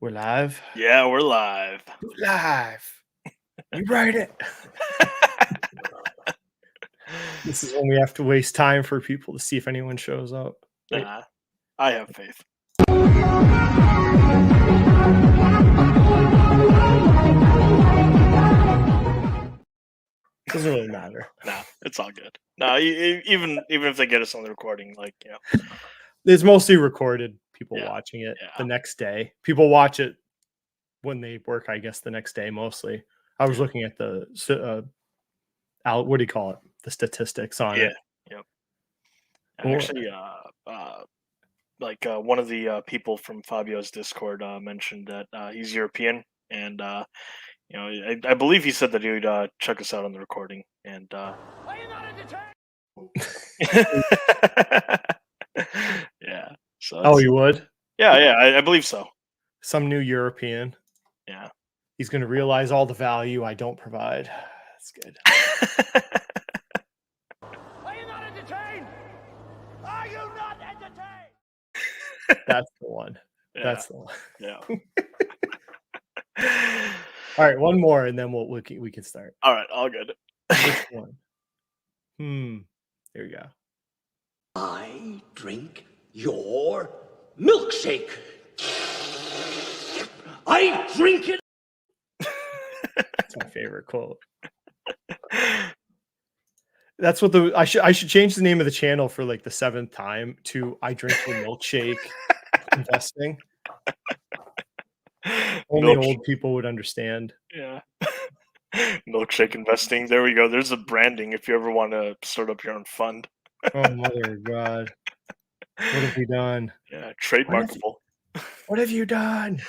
We're live. Yeah, we're live. Live. You write it. This is when we have to waste time for people to see if anyone shows up. Wait. Nah, I have faith. Doesn't really matter. Nah, it's all good. No, even if they get us on the recording, It's mostly recorded. People Yeah, watching it yeah. the next day. People watch it when they work, I guess, the next day mostly. I was looking at the what do you call it? The statistics on it. Yep. Cool. Actually, one of the people from Fabio's Discord mentioned that he's European, and I believe he said that he would check us out on the recording. And Are you not entertained? yeah. So Oh, you would? yeah, I believe so. Some new European. Yeah. He's going to realize all the value I don't provide. That's good. Are you not entertained? Are you not entertained? That's the one. Yeah. That's the one. Yeah. All right, one more, and then we can start. All right, all good. Which one? There you go. I drink your milkshake. I drink it. That's my favorite quote. That's what I should change the name of the channel for like the 7th time to I drink your milkshake investing. Only old people would understand. Yeah. Milkshake investing. There we go. There's a branding if you ever want to start up your own fund. Oh, mother of God. What have we done? Yeah, trademarkable. What have you done?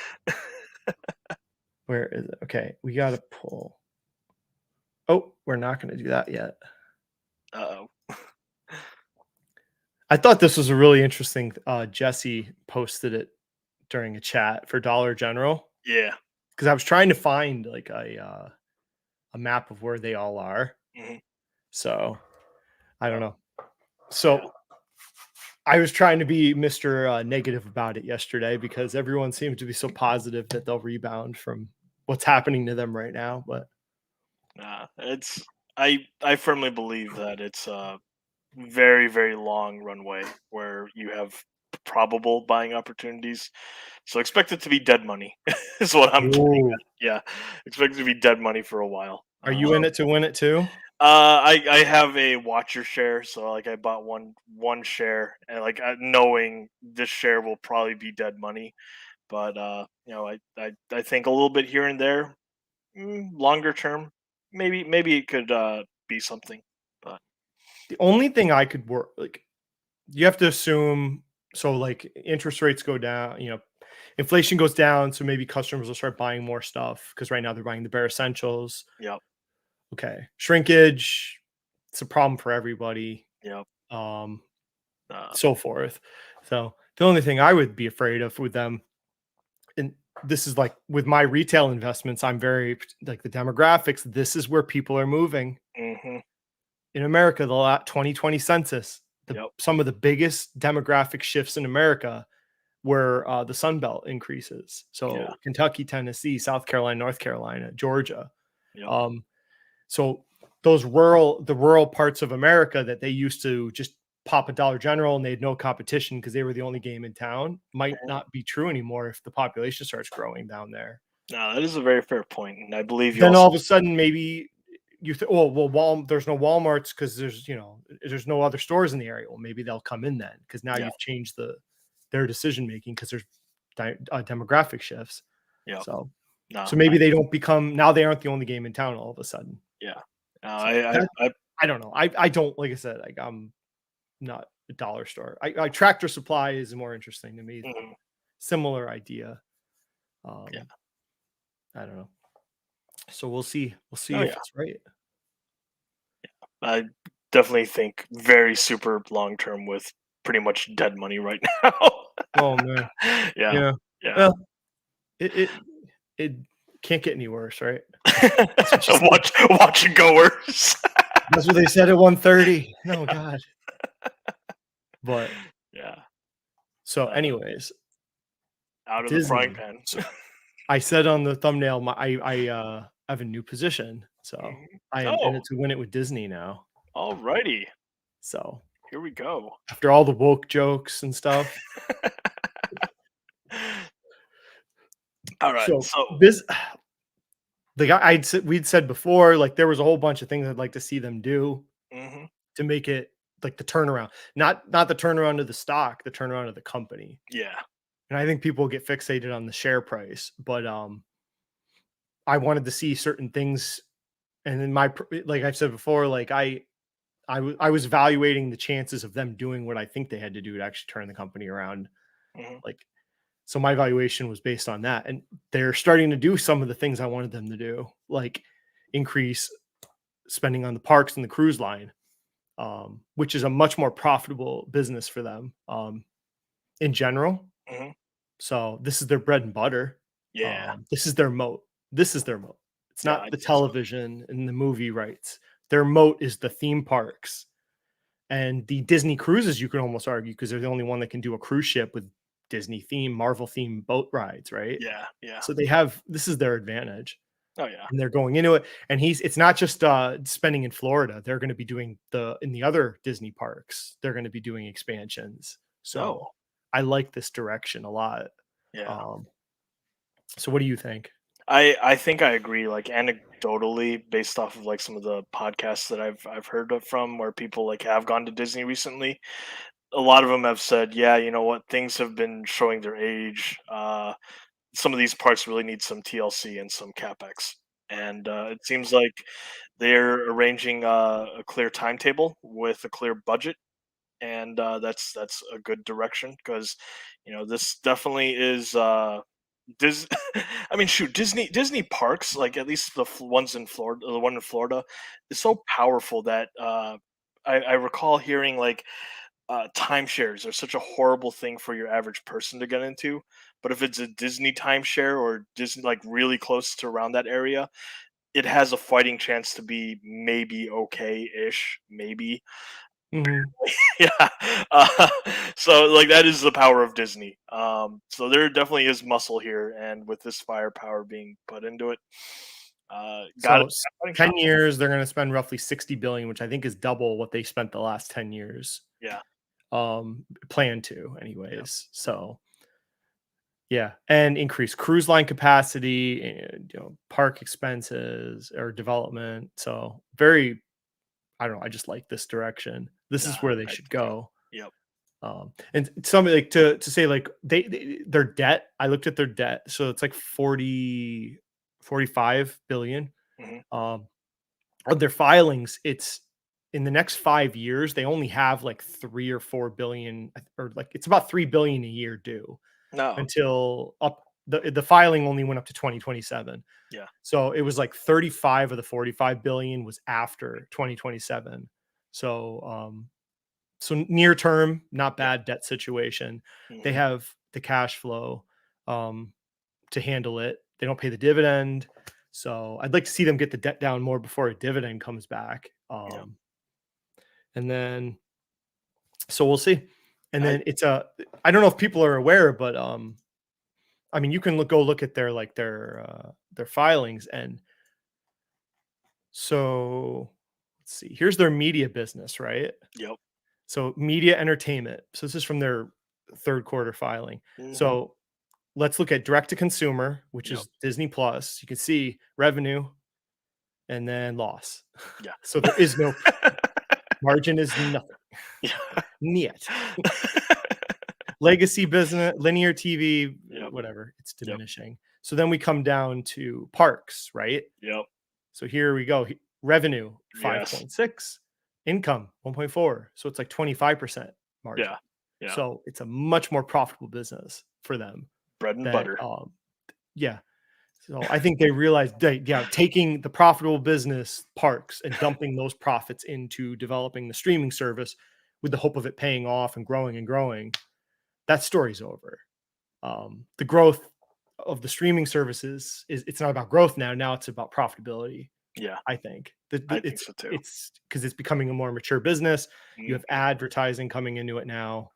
Where is it? Okay, we got to pull. Oh, we're not going to do that yet. Uh-oh. I thought this was a really interesting. Jesse posted it during a chat for Dollar General. Yeah. Because I was trying to find like a map of where they all are. Mm-hmm. So I don't know. So I was trying to be Mr. Negative about it yesterday because everyone seems to be so positive that they'll rebound from what's happening to them right now. But I firmly believe that it's a very, very long runway where you have probable buying opportunities. So expect it to be dead money is what I'm getting at. Yeah. Expect it to be dead money for a while. Are you in it to win it too? I have a watcher share, so like I bought one share, and like knowing this share will probably be dead money, but I think a little bit here and there, longer term, maybe it could be something. But the only thing I could work like you have to assume so like interest rates go down, inflation goes down, so maybe customers will start buying more stuff because right now they're buying the bare essentials. Yep. Okay. Shrinkage, it's a problem for everybody. Yep. So forth. So the only thing I would be afraid of with them, and this is like with my retail investments, I'm very like the demographics. This is where people are moving. Mm-hmm. In America, the 2020 census, some of the biggest demographic shifts in America were the Sun Belt increases. So Kentucky, Tennessee, South Carolina, North Carolina, Georgia. Yep. So those rural parts of America that they used to just pop a Dollar General and they had no competition because they were the only game in town might not be true anymore if the population starts growing down there. No, that is a very fair point, and I believe you. Then all of a sudden, maybe you there's no Walmarts because there's no other stores in the area. Well, maybe they'll come in then because now you've changed their decision making because there's demographic shifts. Yeah. So maybe they don't become now they aren't the only game in town all of a sudden. Yeah. I don't know. I don't, like I said, like I'm not a dollar store. Tractor Supply is more interesting to me. Mm-hmm. Similar idea. I don't know. So we'll see. We'll see if it's right. Yeah. I definitely think very super long term with pretty much dead money right now. Oh man. Yeah. Well, it can't get any worse, right? Watch it go worse. That's what they said at 1:30. Oh God. But yeah. So, anyways, Out of the frying Disney. pan. So I said on the thumbnail, I have a new position. So Mhm. I am in Oh, it to win it with Disney now. alrighty. So Here we go. after all the woke jokes and stuff. All right. So So, this the guy we'd said before, like there was a whole bunch of things I'd like to see them do mhm, to make it like the turnaround. Not the turnaround of the stock, the turnaround of the company. yeah. And I think people get fixated on the share price, but I wanted to see certain things. And then like I've said before, like I was evaluating the chances of them doing what I think they had to do to actually turn the company around. Mhm, Like, so my valuation was based on that. And they're starting to do some of the things I wanted them to do, like increase spending on the parks and the cruise line, which is a much more profitable business for them in general. mhm. So this is their bread and butter. Yeah. This is their moat. This is their moat. It's Yeah, not I'd the say so. television and the movie rights. Their moat is the theme parks and the Disney cruises. You can almost argue because they're the only one that can do a cruise ship with Disney theme, Marvel theme boat rides, right? Yeah, yeah. So they have this is their advantage, Oh, yeah. and they're going into it. And it's not just spending in Florida. They're going to be doing in the other Disney parks. They're going to be doing expansions. So No. I like this direction a lot. Yeah. Um, so what do you think? I think I agree, like, anecdotally, based off of, like, some of the podcasts that I've heard of from where people, like, have gone to Disney recently. A lot of them have said, "Yeah, you know what? Things have been showing their age. Some of these parks really need some TLC and some CapEx." And, it seems like they're arranging, a clear timetable with a clear budget, and, that's a good direction because, this definitely is, Dis I mean, shoot, Disney parks, like at least ones in Florida, the one in Florida, is so powerful that I recall hearing like timeshares are such a horrible thing for your average person to get into. But if it's a Disney timeshare or Disney like really close to around that area, it has a fighting chance to be maybe okay-ish, maybe. Mhm. Yeah. So like that is the power of Disney. So there definitely is muscle here, and with this firepower being put into it, got it. So 10 years, they're going to spend roughly 60 billion, which I think is double what they spent the last 10 years. Yeah. Plan to Yeah. anyways. So yeah, and increase cruise line capacity and park expenses or development. So very, I don't know. I just like this direction. This Nah, is where they I should do too. go. Yep. And something like to say like their debt. I looked at their debt, so it's like 45 billion. Hmm. Um, of their filings, it's in the next 5 years, they only have like 3 or 4 billion, or like it's about 3 billion a year due No. until up the filing only went up to 2027. Yeah. So it was like 35 of the 45 billion was after 2027. So near term, not Yeah. bad debt situation. They Hmm. have the cash flow um, to handle it. They don't pay the dividend. So I'd like to see them get the debt down more before a dividend comes back. Yeah. And then, so we'll see. And I then I don't know if people are aware, but I mean, you can go look at their filings. And so let's see, here's their media business, right? Yep. So media entertainment. So this is from their third quarter filing. Hmm. So let's look at direct to consumer, which Yep. is Disney Plus. You can see revenue and then loss. Yeah. So there is no margin is nothing. Yeah. Niet. Legacy business, linear TV, Yep. whatever, it's Yep. diminishing. So then we come down to parks, right? Yep. So here we go. Revenue Yes. 5.6, income 1.4. So it's like 25% margin. Yeah. Yeah. So it's a much more profitable business for them. Bread and That butter. yeah. So I think they realized taking the profitable business parks and dumping those profits into developing the streaming service with the hope of it paying off and growing, that story's over. The growth of the streaming services it's not about growth now. Now it's about profitability. Yeah. I think I think so too. it's because it's becoming a more mature business. You Mm. have advertising coming into it now.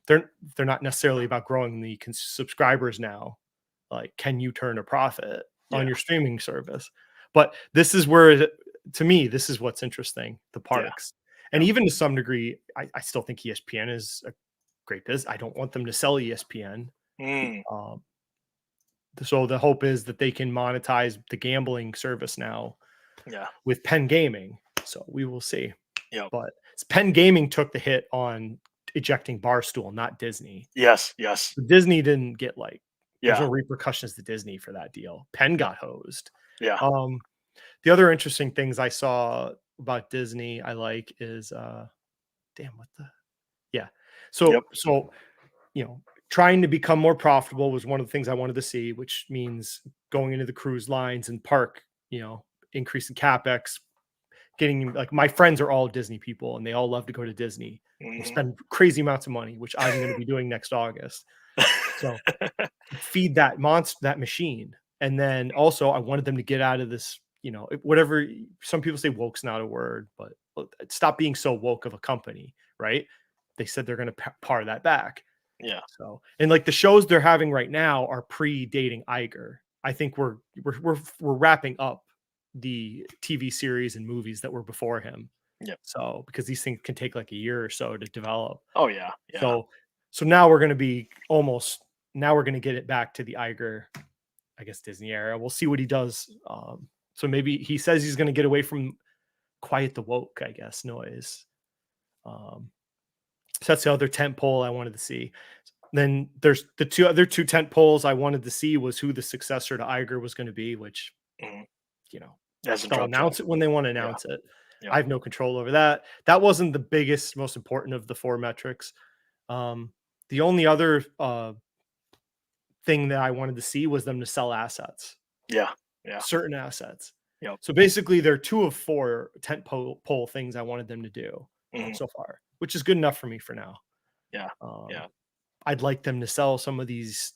They're not necessarily about growing the subscribers now. Like, can you turn a profit on your streaming service? But this is where, to me, this is what's interesting, the parks. And even to some degree, I still think ESPN is a great business. I don't want them to sell ESPN. So the hope is that they can monetize the gambling service now with Penn Gaming. So we will see. But Penn Gaming took the hit on ejecting Barstool, not Disney. Yes. So Disney didn't get there's no repercussions to Disney for that deal. Penn got hosed. The other interesting things I saw about Disney I like is so trying to become more profitable was one of the things I wanted to see, which means going into the cruise lines and park, increasing CapEx, getting, like, my friends are all Disney people and they all love to go to Disney and spend crazy amounts of money, which I'm going to be doing next August. So feed that machine. And then also I wanted them to get out of this, whatever, some people say woke's not a word, but stop being so woke of a company, right? They said they're going to par that back. So, and like the shows they're having right now are predating Iger. I think we're wrapping up the TV series and movies that were before him. So, because these things can take like a year or so to develop. So now we're going to be now we're going to get it back to the Iger, I guess, Disney era. We'll see what he does. So maybe he says he's going to get away from quiet the woke, I guess, noise. So that's the other tent pole I wanted to see. Then there's the other two tent poles I wanted to see was who the successor to Iger was going to be, which, they'll announce it when they want to announce it. I have no control over that. That wasn't the biggest, most important of the four metrics. The only other thing that I wanted to see was them to sell assets. Certain assets. So basically, they're 2 of 4 tent pole things I wanted them to do so far, which is good enough for me for now. I'd like them to sell some of these,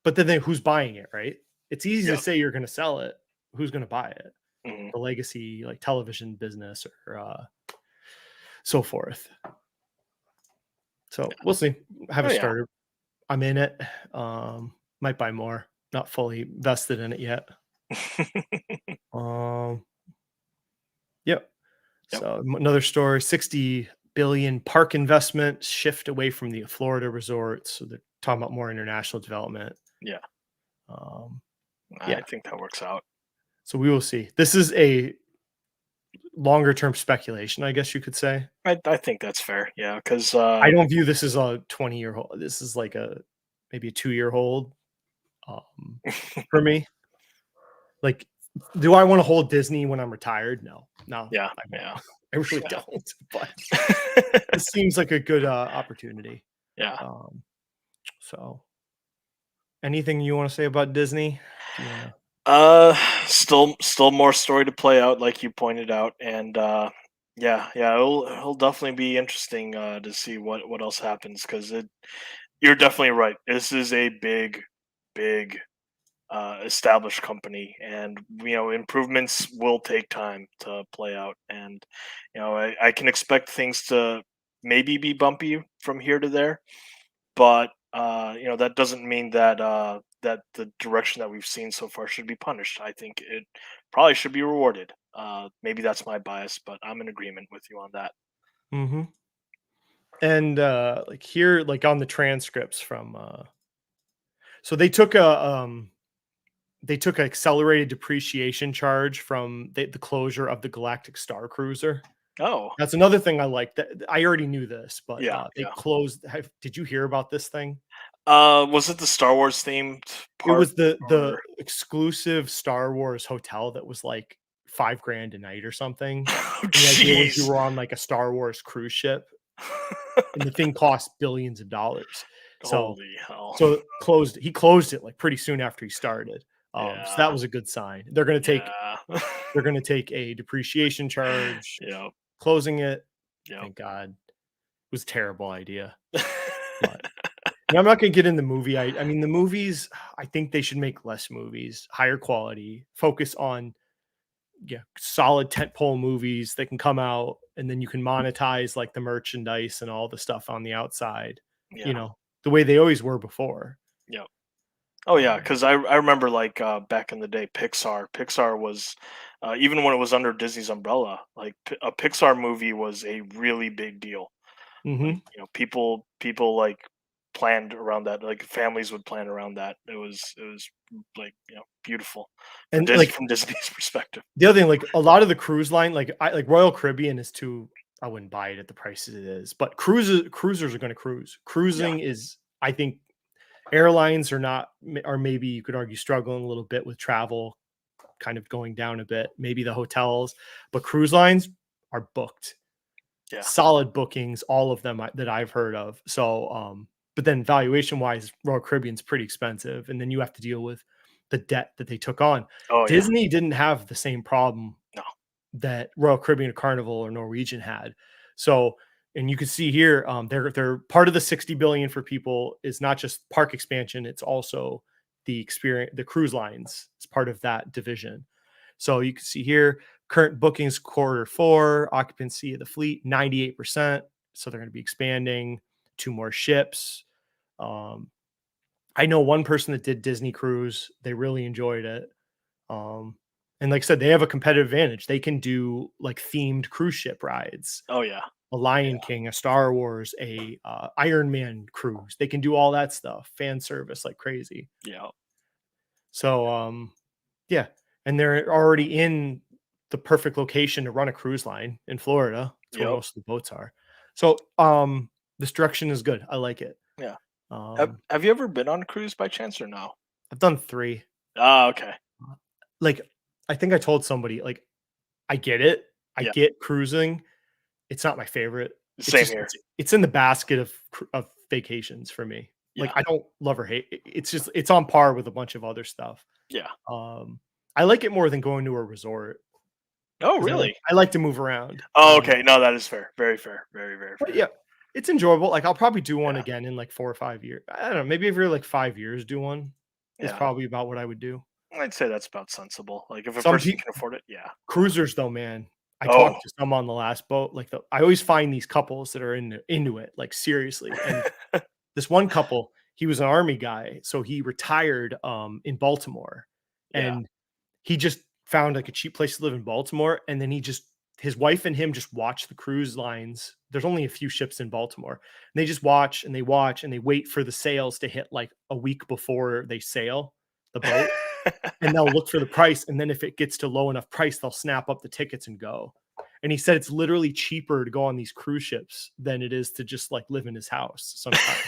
but then who's buying it, right? It's easy to say you're going to sell it. Who's going to buy it? The legacy, like television business or so forth. So we'll see. I haven't started. I'm in it. Might buy more. Not fully vested in it yet. So another story: 60 billion park investment shift away from the Florida resorts. So they're talking about more international development. I think that works out. So we will see. This is a longer term speculation, I guess you could say. I think that's fair. Because I don't view this as a 20-year hold. This is like maybe a 2-year hold for me. Like, do I want to hold Disney when I'm retired? No. I really don't. But it seems like a good opportunity. So, anything you want to say about Disney? Still more story to play out, like you pointed out, and it'll definitely be interesting to see what else happens, because you're definitely right. This is a big established company, and improvements will take time to play out, and I can expect things to maybe be bumpy from here to there, but that doesn't mean that that the direction that we've seen so far should be punished. I think it probably should be rewarded. Maybe that's my bias, but I'm in agreement with you on that. And like here, like on the transcripts from so they took an accelerated depreciation charge from the closure of the Galactic Star Cruiser. That's another thing I like. That I already knew this, but they closed. Did you hear about this thing? Was it the Star Wars themed part? It was the exclusive Star Wars hotel that was like $5,000 a night or something. And the idea was you were on like a Star Wars cruise ship, and the thing cost billions of dollars. Holy hell! So he closed it like pretty soon after he started. So that was a good sign. They're going to take a depreciation charge. Closing it. Thank God. It was a terrible idea. But, I'm not going to get in the movie. I mean, the movies, I think they should make less movies, higher quality, focus on solid tentpole movies that can come out, and then you can monetize like the merchandise and all the stuff on the outside. Yeah. you know, the way they always were before. Yeah. Oh yeah, Um, because I remember like back in the day, Pixar was even when it was under Disney's umbrella, like a Pixar movie was a really big deal. Like mhm. people like planned around that. Like families would plan around that. It was like beautiful for And Disney like from Disney's perspective. the other thing, like a lot of the cruise line, like Royal Caribbean is too. I wouldn't buy it at the prices it is, but cruisers are going to cruise. Yeah. Cruising is, I think, airlines are not, or maybe you could argue struggling a little bit with travel, kind of going down a bit. Maybe the hotels, but cruise lines are booked. Yeah. Solid bookings, all of them that I've heard of. So, but then valuation wise, Royal Caribbean's pretty expensive, and then you have to deal with the debt that they took on. Oh yeah. Disney didn't have the same problem No. that Royal Caribbean, or Carnival, or Norwegian had. So, and you can see here, they're part of the 60 billion for people is not just park expansion; it's also the experience, the cruise lines. It's part of that division. So you can see here, current bookings Q4, occupancy of the fleet 98%. So they're going to be expanding 2 more ships. Um, I know one person that did Disney Cruise; they really enjoyed it. Um, and like I said, they have a competitive advantage. They can do like themed cruise ship rides, Oh yeah. a Lion King, a Star Wars, a Iron Man cruise. They can do all that stuff, fan service like crazy. Yeah. So yeah, and they're already in the perfect location to run a cruise line in Florida. It's where Yep. most of the boats are. So this direction is good. I like it. Yeah. Um, Have you ever been on a cruise by chance or no? I've done 3. Ah, okay. Like I think I told somebody, like, I get it. I Yeah. get cruising. It's not my favorite. It's Same just here. it's in the basket of vacations for me. Like Yeah. I don't love or hate. It's just it's on par with a bunch of other stuff. Yeah. Um, I like it more than going to a resort Oh, because really? I like to move around. Oh, okay. No, that is fair. Very fair. Very, very But fair. yeah, it's enjoyable. Like I'll probably do one Yeah. again in like 4 or 5 years. I don't know. Maybe every like 5 years, do one is Yeah. probably about what I would do. I'd say that's about sensible. Like if a Some person people can afford it, yeah. cruisers though, man. I Oh. talked to some on the last boat. Like I always find these couples that are into it, like seriously. And this one couple, he was an army guy, so he retired in Baltimore, Yeah. and he just found like a cheap place to live in Baltimore, and then his wife and him just watch the cruise lines. There's only a few ships in Baltimore, and they just watch and they watch and they wait for the sales to hit like a week before they sail the boat, and they'll look for the price, and then if it gets to low enough price, they'll snap up the tickets and go. And he said it's literally cheaper to go on these cruise ships than it is to just like live in his house sometimes.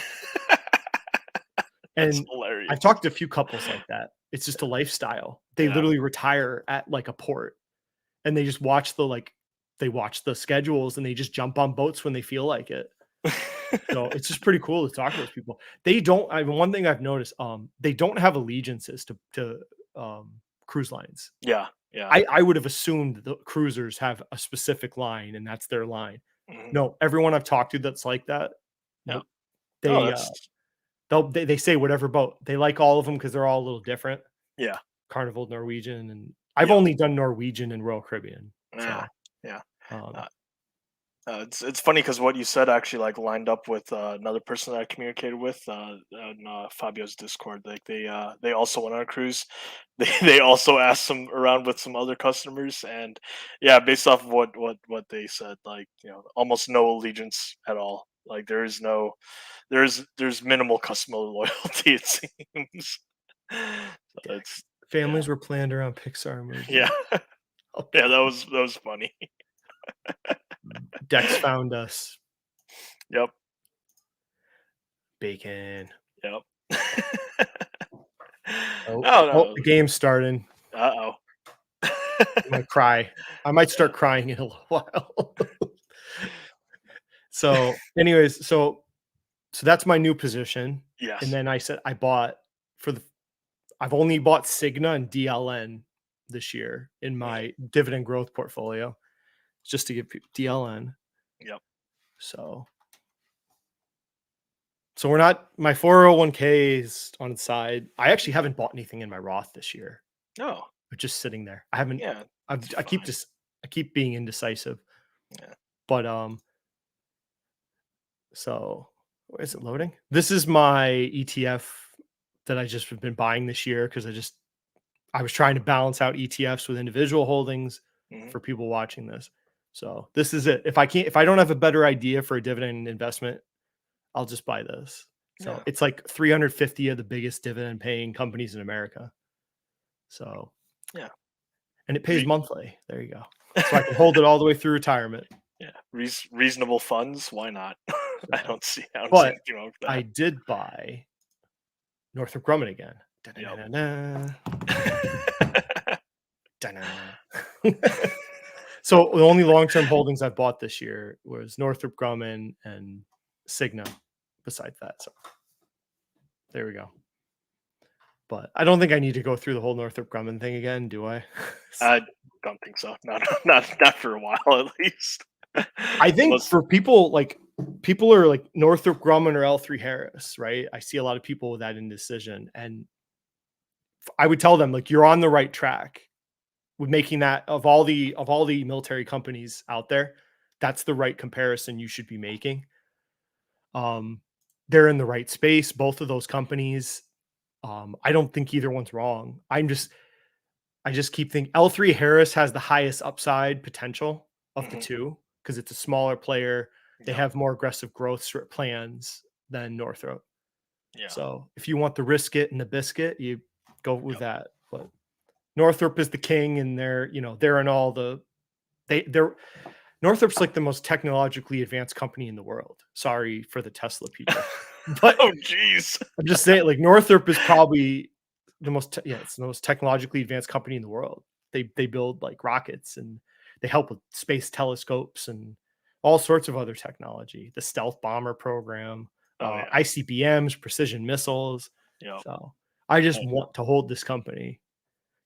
That's And hilarious. I've talked to a few couples like that. It's just a lifestyle. They Yeah. literally retire at like a port, and they just watch they watch the schedules, and they just jump on boats when they feel like it. So it's just pretty cool to talk to those people. They don't. I mean, one thing I've noticed, they don't have allegiances to cruise lines. Yeah. Yeah. I would have assumed the cruisers have a specific line, and that's their line. Mhm. No, everyone I've talked to that's like that, Yeah. nope. Oh, They that's they say whatever boat. They like all of them because they're all a little different. yeah. Carnival, Norwegian, and I've Yeah. only done Norwegian and Royal Caribbean. Yeah. So, Yeah. um, Uh, it's funny because what you said actually like lined up with another person that I communicated with on Fabio's Discord. Like they also went on a cruise. They also asked some around with some other customers, and yeah, based off of what they said, like almost no allegiance at all. Like there's minimal customer loyalty. It seems. So yeah, it's yeah families were planned around Pixar yeah movies. Okay. yeah that was funny. Dex found us. Yep. Bacon. Yep. Oh, No, oh, no. the game's starting. Uh-oh. I'm gonna cry. I might start crying in a little while. So, anyways, so that's my new position. And Yes. then I said I bought for the I've only bought Cigna and DLN this year in Mhm. my dividend growth portfolio, just to give DLN. Yep. So we're not, my 401k is on its side. I actually haven't bought anything in my Roth this year. No. It's just sitting there. I haven't, Yeah. It's I keep fine. just, I keep being indecisive, Yeah. but, so Is it loading? This is my ETF that I just have been buying this year because I was trying to balance out ETFs with individual holdings Mhm. for people watching this. So this is it. If I don't have a better idea for a dividend investment, I'll just buy this. So Yeah. it's like 350 of the biggest dividend paying companies in America. So Yeah. and it pays Re- monthly. There you go. So I can hold it all the way through retirement. Yeah, reasonable funds. Why not? I don't see But anything wrong with I that. did buy Northrop Grumman again. Yep. Da-na-na-na. So the only long-term holdings I've bought this year was Northrop Grumman and Cigna. Besides that, so there we go. But I don't think I need to go through the whole Northrop Grumman thing again, do I? I don't think so. Not for a while at least. I think Unless- for people are like Northrop Grumman or L3 Harris, right? I see a lot of people with that indecision, and I would tell them like you're on the right track with making that of all the military companies out there. That's the right comparison you should be making. They're in the right space, both of those companies. I don't think either one's wrong. I just keep thinking L3 Harris has the highest upside potential of the Mhm. two because it's a smaller player. They Yeah. have more aggressive growth plans than Northrop. Yeah. So if you want the risk it and the biscuit, you go with that. But Northrop is the king, and they're in all the they're Northrop's like the most technologically advanced company in the world. Sorry for the Tesla people, but Oh, jeez. I'm just saying, like Northrop is probably the most, it's the most technologically advanced company in the world. They build like rockets and they help with space telescopes and all sorts of other technology. The stealth bomber program, Oh, yeah. ICBMs, precision missiles. Yep. So I just Yeah. want to hold this company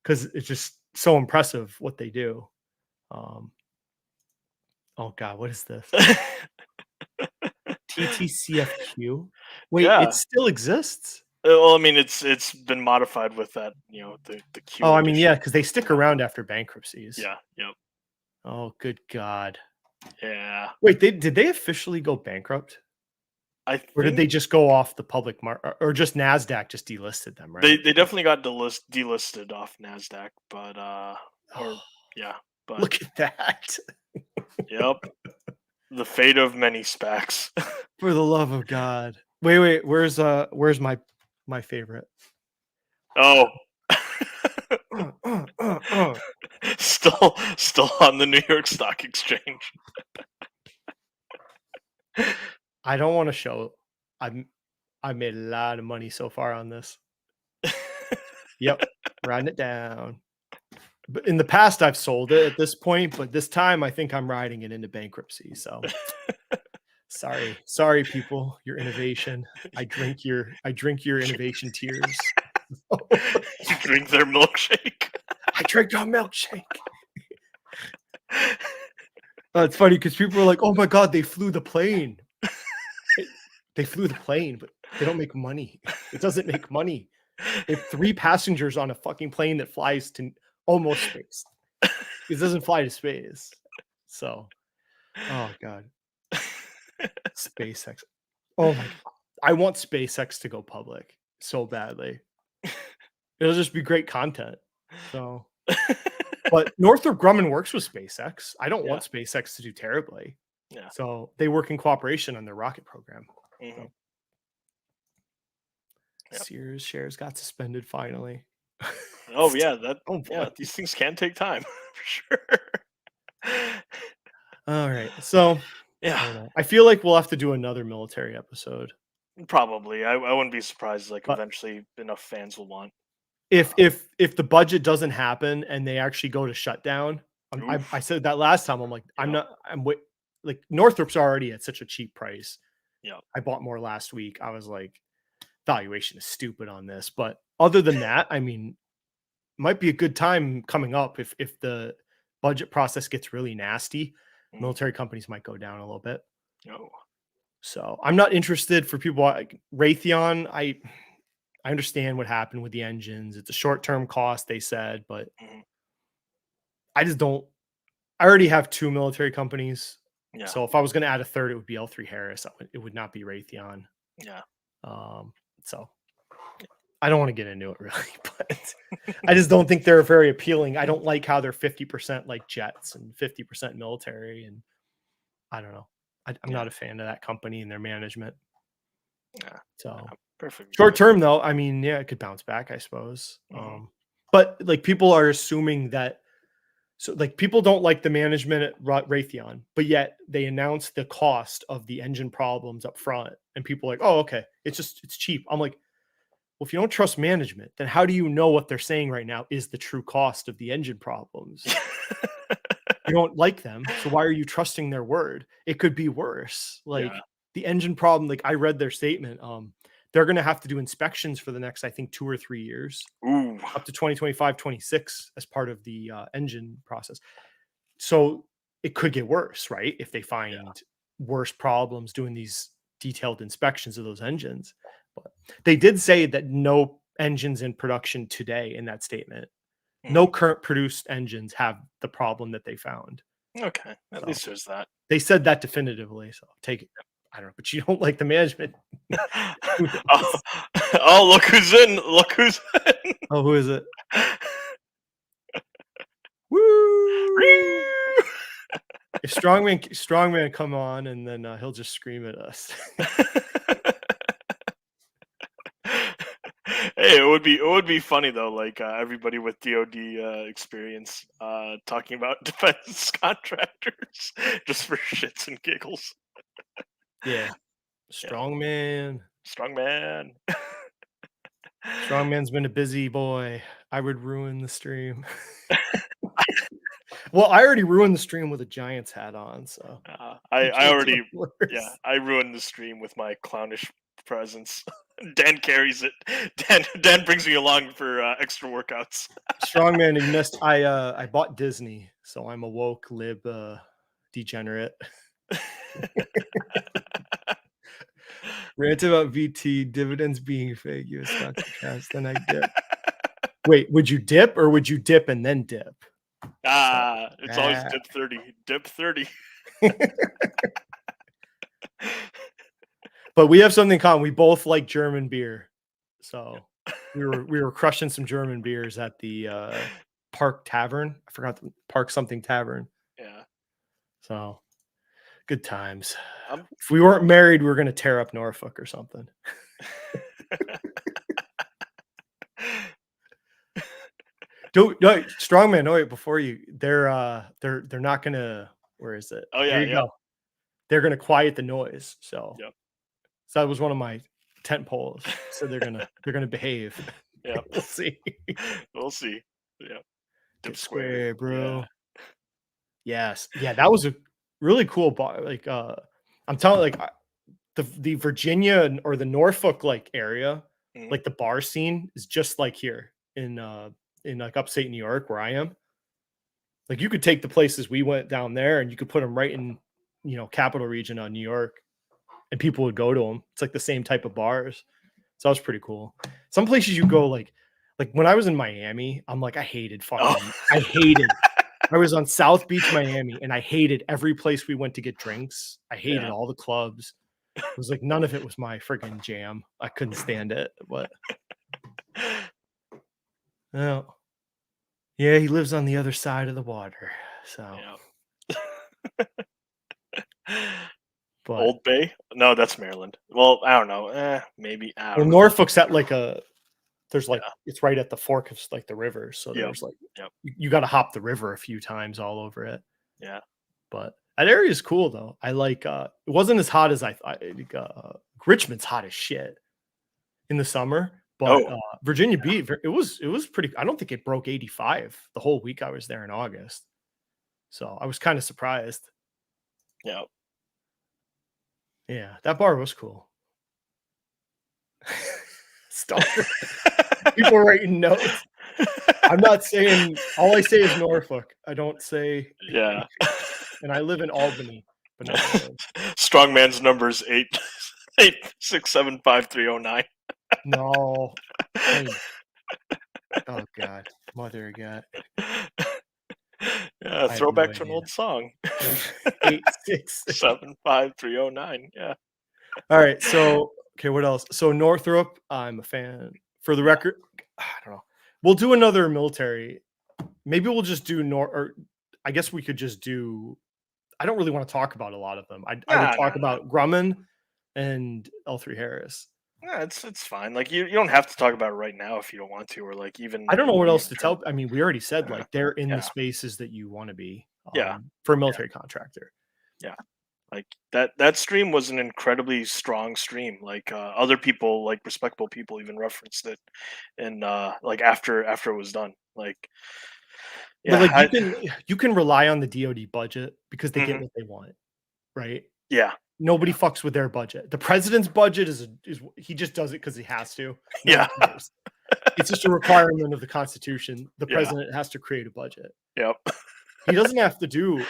because it's just so impressive what they do. Oh God, what is this? TTCFQ? Wait, Yeah. it still exists? Well, I mean, it's been modified with that, the Q. Oh, I mean, edition. yeah, because they stick around after bankruptcies. Yeah. Yep. Oh, good God. Yeah. Wait, did they officially go bankrupt? I Or did think they just go off the public market, or just NASDAQ just delisted them, right? they definitely got delisted off Nasdaq, but or yeah, but Look at that. yep, the fate of many SPACs. For the love of God. Wait, where's my favorite? Oh, Uh. still on the New York Stock Exchange. I don't want to show. I made a lot of money so far on this. Yep, riding it down. But in the past, I've sold it at this point, but this time I think I'm riding it into bankruptcy. So sorry, people. Your innovation. I drink your innovation tears. You drink their milkshake. I drink your milkshake. It's funny because people are like, "Oh my God, they flew the plane." They flew the plane, but they don't make money. It doesn't make money. They have 3 passengers on a fucking plane that flies to almost space. It doesn't fly to space. So, oh God, SpaceX. Oh my God. I want SpaceX to go public so badly. It'll just be great content. So, but Northrop Grumman works with SpaceX. I don't Yeah. want SpaceX to do terribly. Yeah. So they work in cooperation on their rocket program. Mhm. Yep. Sears shares got suspended finally. Oh yeah, Oh yeah. boy. These things can take time for sure. All right. So I Yeah, don't know. I feel like we'll have to do another military episode. probably. I wouldn't be surprised. Like But eventually, enough fans will want. if the budget doesn't happen and they actually go to shutdown, I Oof. said that last time. I'm like, Yeah. like Northrop's already at such a cheap price. Yeah. I bought more last week. I was like, valuation is stupid on this. But other than that, I mean, might be a good time coming up if the budget process gets really nasty. Mhm. Military companies might go down a little bit. Oh. So I'm not interested for people like Raytheon. I understand what happened with the engines. It's a short-term cost, they said, but Mhm. I just don't. I already have 2 military companies. Yeah. So if I was going to add a third, it would be L3 Harris. It would not be Raytheon. Yeah. So I don't want to get into it really, but I just don't think they're very appealing. I don't like how they're 50% like jets and 50% military. And I don't know. I'm not a fan of that company and their management. Yeah. So Perfect. short term though, I mean, yeah, it could bounce back, I suppose. But like people are assuming that, so like people don't like the management at Raytheon, but yet they announce the cost of the engine problems up front, and people are like, oh, okay, it's cheap. I'm like, well, if you don't trust management, then how do you know what they're saying right now is the true cost of the engine problems? You don't like them, so why are you trusting their word? It could be worse. Like the engine problem, like I read their statement. They're going to have to do inspections for the next, I think, 2 or 3 years, Ooh. up to 2025, 26 as part of the engine process. So it could get worse, right? If they find worse problems doing these detailed inspections of those engines. But they did say that no engines in production today in that statement, no current produced engines have the problem that they found. Okay. At least there's that. They said that definitively. So take it. I don't know, but you don't like the management. Oh, look who's in. Look who's in. Oh, who is it? Woo! If strongman come on, and then he'll just scream at us. Hey, it would be funny though, like everybody with DoD experience talking about defense contractors just for shits and giggles. Yeah, strongman. Strongman's been a busy boy. I would ruin the stream. Well, I already ruined the stream with a Giants hat on, so I ruined the stream with my clownish presence. Dan carries it. Dan brings me along for extra workouts. Strongman, you missed. I bought Disney, so I'm a woke lib degenerate. Rant about VT dividends being fake. US stocks are cash. Then I dip. Wait, would you dip or would you dip and then dip? It's always dip 30. Dip 30. But we have something in common. We both like German beer. So we were crushing some German beers at the Park Tavern. I forgot the Park something Tavern. Yeah. So good times. If we weren't married, we were gonna tear up Norfolk or something. No, strongman. No, wait, before you, they're not gonna. Where is it? Oh yeah, there you go. They're gonna quiet the noise. So, so that was one of my tent poles. So they're gonna behave. Yeah, we'll see. We'll see. Yeah, Dip square, bro. Yeah. Yes, yeah, that was a really cool bar. Like, I'm telling, like, the Virginia or the Norfolk like area, like the bar scene is just like here in like upstate New York where I am. Like you could take the places we went down there and you could put them right in, capital region on New York, and people would go to them. It's like the same type of bars. So that was pretty cool. Some places you go, like when I was in Miami, I'm like, I was on South Beach, Miami, and I hated every place we went to get drinks. I hated all the clubs. It was like none of it was my friggin' jam. I couldn't stand it. But well, yeah, he lives on the other side of the water. So but Old Bay? No, that's Maryland. Well, I don't know. Maybe. Well, Norfolk's at like there's like it's right at the fork of like the river. So there's like you got to hop the river a few times all over it. Yeah. But that area is cool though. I like it wasn't as hot as I thought. Richmond's hot as shit in the summer, but Virginia Beach, it was pretty. I don't think it broke 85 the whole week I was there in August. So I was kind of surprised. Yeah. Yeah, that bar was cool. Stalker. People writing notes. I'm not saying, all I say is Norfolk. I don't say. Yeah. And I live in Albany, but not Strongman's number is 8675309. No. Oh God, mother of God. Yeah, throwback to an old song. 8675309. Yeah. All right, so Okay, what else? So Northrop, I'm a fan. For the record, I don't know. We'll do another military. Maybe we'll just do or I guess we could just do. I don't really want to talk about a lot of them. I would talk about Grumman and L3 Harris. Yeah, it's fine. Like you don't have to talk about it right now if you don't want to, or like even. I don't know what else to tell. I mean, we already said like they're in the Yeah. spaces that you want to be. Yeah. For a military contractor. Yeah. Like that stream was an incredibly strong stream. Like other people, like respectable people, even referenced it, and like after it was done. Like, But yeah, like you can rely on the DoD budget because they get Mhm. what they want, right? yeah, Nobody fucks with their budget. The president's budget is he just does it because he has to. No Yeah. one cares. It's just a requirement of the Constitution. The Yeah. president has to create a budget. yep, He doesn't have to do.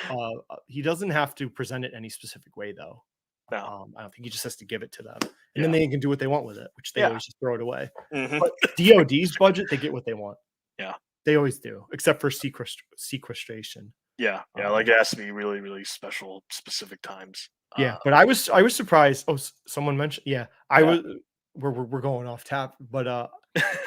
He doesn't have to present it any specific way, though. no, I don't think he just has to give it to them, and Yeah. then they can do what they want with it, which they Yeah. always just throw it away. Mhm. But DoD's budget, they get what they want. Yeah. They always do, except for sequestration. yeah, like it has to be really, really special, specific times. Yeah, but I was surprised. Oh, someone mentioned. Yeah, I Yeah. was. We're going off tap, but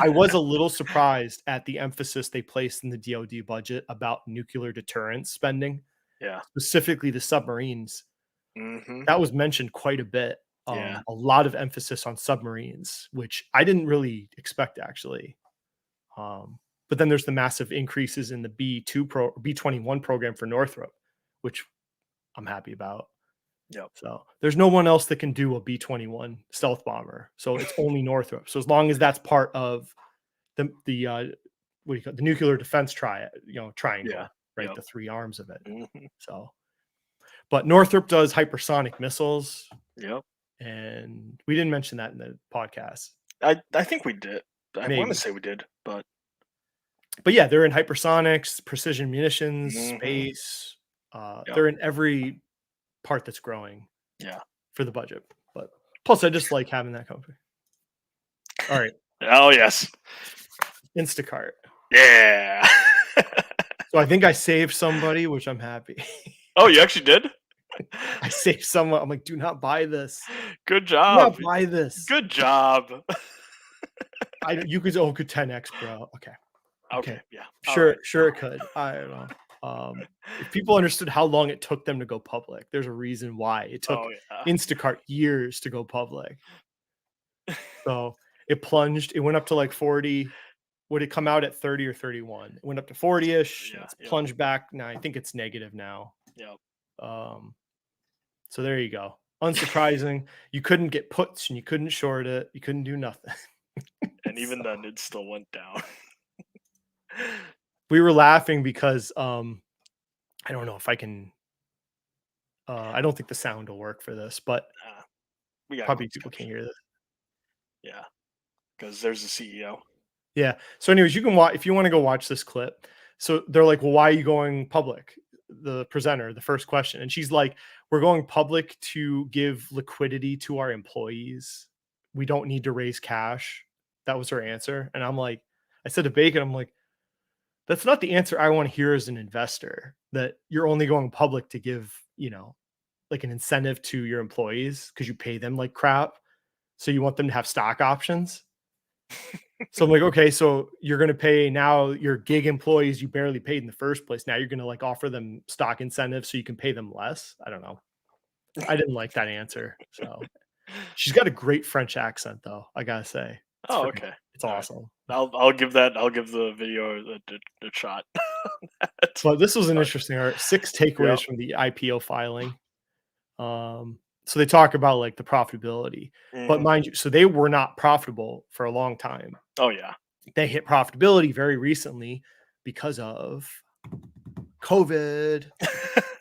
I was a little surprised at the emphasis they placed in the DoD budget about nuclear deterrence spending, Yeah. specifically the submarines. hmm That was mentioned quite a bit. Yeah. A lot of emphasis on submarines, which I didn't really expect actually. But then there's the massive increases in the B-21 program for Northrop, which I'm happy about. Yep. So there's no one else that can do a B-21 stealth bomber. So it's only Northrop. So as long as that's part of the what do you call it? The nuclear defense triangle, Yeah. right? Yep. The three arms of it. Mhm. So, but Northrop does hypersonic missiles, Yep. and we didn't mention that in the podcast. I think we did. I want Maybe. to say we did, but Yeah, they're in hypersonics, precision munitions, Mhm. space. Yep. They're in every part that's growing. Yeah. For the budget. But plus, I just like having that company. All right, Oh yes. Instacart. Yeah. So I think I saved somebody, which I'm happy. Oh, you actually did? I saved someone. I'm like, do not buy this. Good Do job. not buy this. Good job. You could 10x, bro. Okay. Okay. Yeah. Sure, Alright. sure it could. I don't know. If people understood how long it took them to go public, there's a reason why it took Oh yeah. Instacart years to go public. So it plunged. It went up to like 40. Would it come out at 30 or 31? It went up to 40-ish. Yeah, It's yeah. plunged back. Now I think it's negative now. Yep. So there you go. Unsurprising. You couldn't get puts and you couldn't short it. You couldn't do nothing. And even then, it still went down. We were laughing because I don't know if I can. I don't think the sound will work for this, but We got probably closed people caption. can't hear this. Yeah, because there's the CEO. Yeah. So, anyways, you can watch if you want to go watch this clip. So they're like, "Well, why are you going public?" The presenter, the first question, and she's like, "We're going public to give liquidity to our employees. We don't need to raise cash." That was her answer, and I'm like, I said to Bacon, I'm like, that's not the answer I want to hear as an investor. That you're only going public to give, like an incentive to your employees because you pay them like crap. So you want them to have stock options. So I'm like, okay, so you're going to pay now your gig employees you barely paid in the first place. Now you're going to like offer them stock incentives so you can pay them less. I don't know. I didn't like that answer. So she's got a great French accent though. I gotta say. Oh, okay. It's All right. awesome. I'll give the video a shot. But this was an interesting 6 takeaways Yep. from the IPO filing. So they talk about like the profitability, but Mhm. mind you, so they were not profitable for a long time. Oh yeah. They hit profitability very recently because of COVID.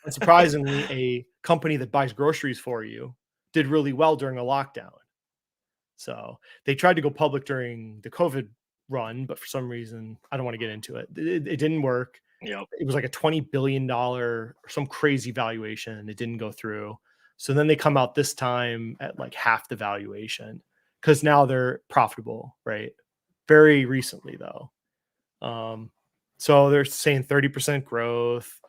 Unsurprisingly, a company that buys groceries for you did really well during a lockdown. So they tried to go public during the COVID run, but for some reason, I don't want to get into it. It didn't work. Yep. It was like a $20 billion or some crazy valuation, and it didn't go through. So then they come out this time at like half the valuation because now they're profitable, right? Very recently, though. So they're saying 30% growth,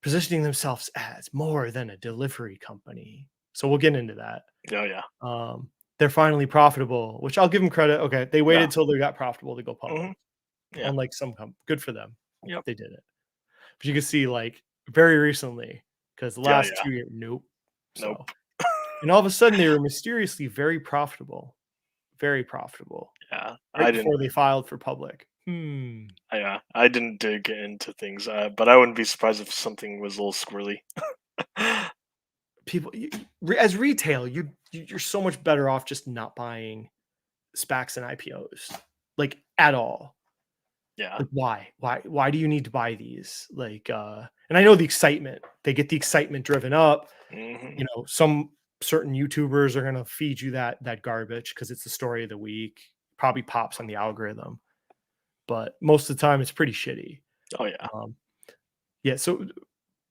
positioning themselves as more than a delivery company. So we'll get into that. Yeah. Yeah. They're finally profitable, which I'll give them credit. Okay, they waited Yeah. till they got profitable to go public. Mhm. Yeah. Unlike some good for them. Yep. They did it. But you can see like very recently, because the Yeah. last Yeah. 2 years, nope. Nope. So and all of a sudden they were mysteriously very profitable. Very profitable. Yeah. Right I didn't. before they filed for public. Yeah. I didn't dig into things, but I wouldn't be surprised if something was a little squirrely. People as retail, you're so much better off just not buying SPACs and IPOs. Like at all. Yeah. Like why do you need to buy these? Like and I know the excitement. They get the excitement driven up. Mhm. You know, some certain YouTubers are going to feed you that garbage because it's the story of the week. Probably pops on the algorithm, but most of the time it's pretty shitty. Oh yeah. Yeah, so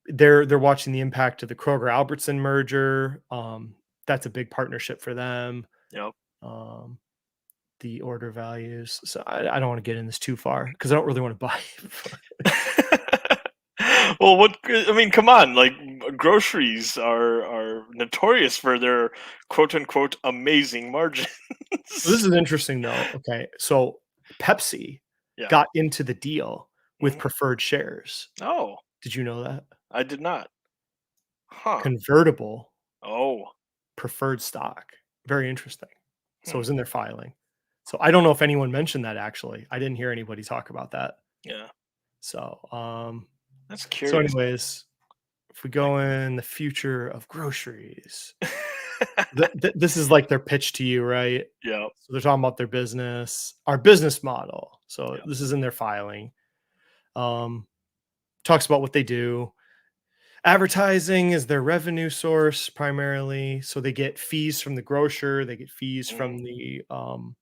they're watching the impact of the Kroger Albertson merger. That's a big partnership for them. Yep. The order values. So I don't want to get in this too far because I don't really want to buy. Well, I mean, come on! Like groceries are notorious for their quote unquote amazing margins. So this is interesting though. Okay, so Pepsi Yeah. got into the deal with Mhm. preferred shares. Oh, Did you know that? I did not. Huh. Convertible Oh. preferred stock. Very interesting. So it Hmm. was in their filing. So I don't know if anyone mentioned that actually. I didn't hear anybody talk about that. Yeah. So That's so curious. anyways, if we go in the future of groceries, this is like their pitch to you, right? Yeah. So they're talking about their business, our business model. So Yeah. this is in their filing. Talks about what they do. Advertising is their revenue source primarily. So they get fees from the grocer, they get fees from Mm. the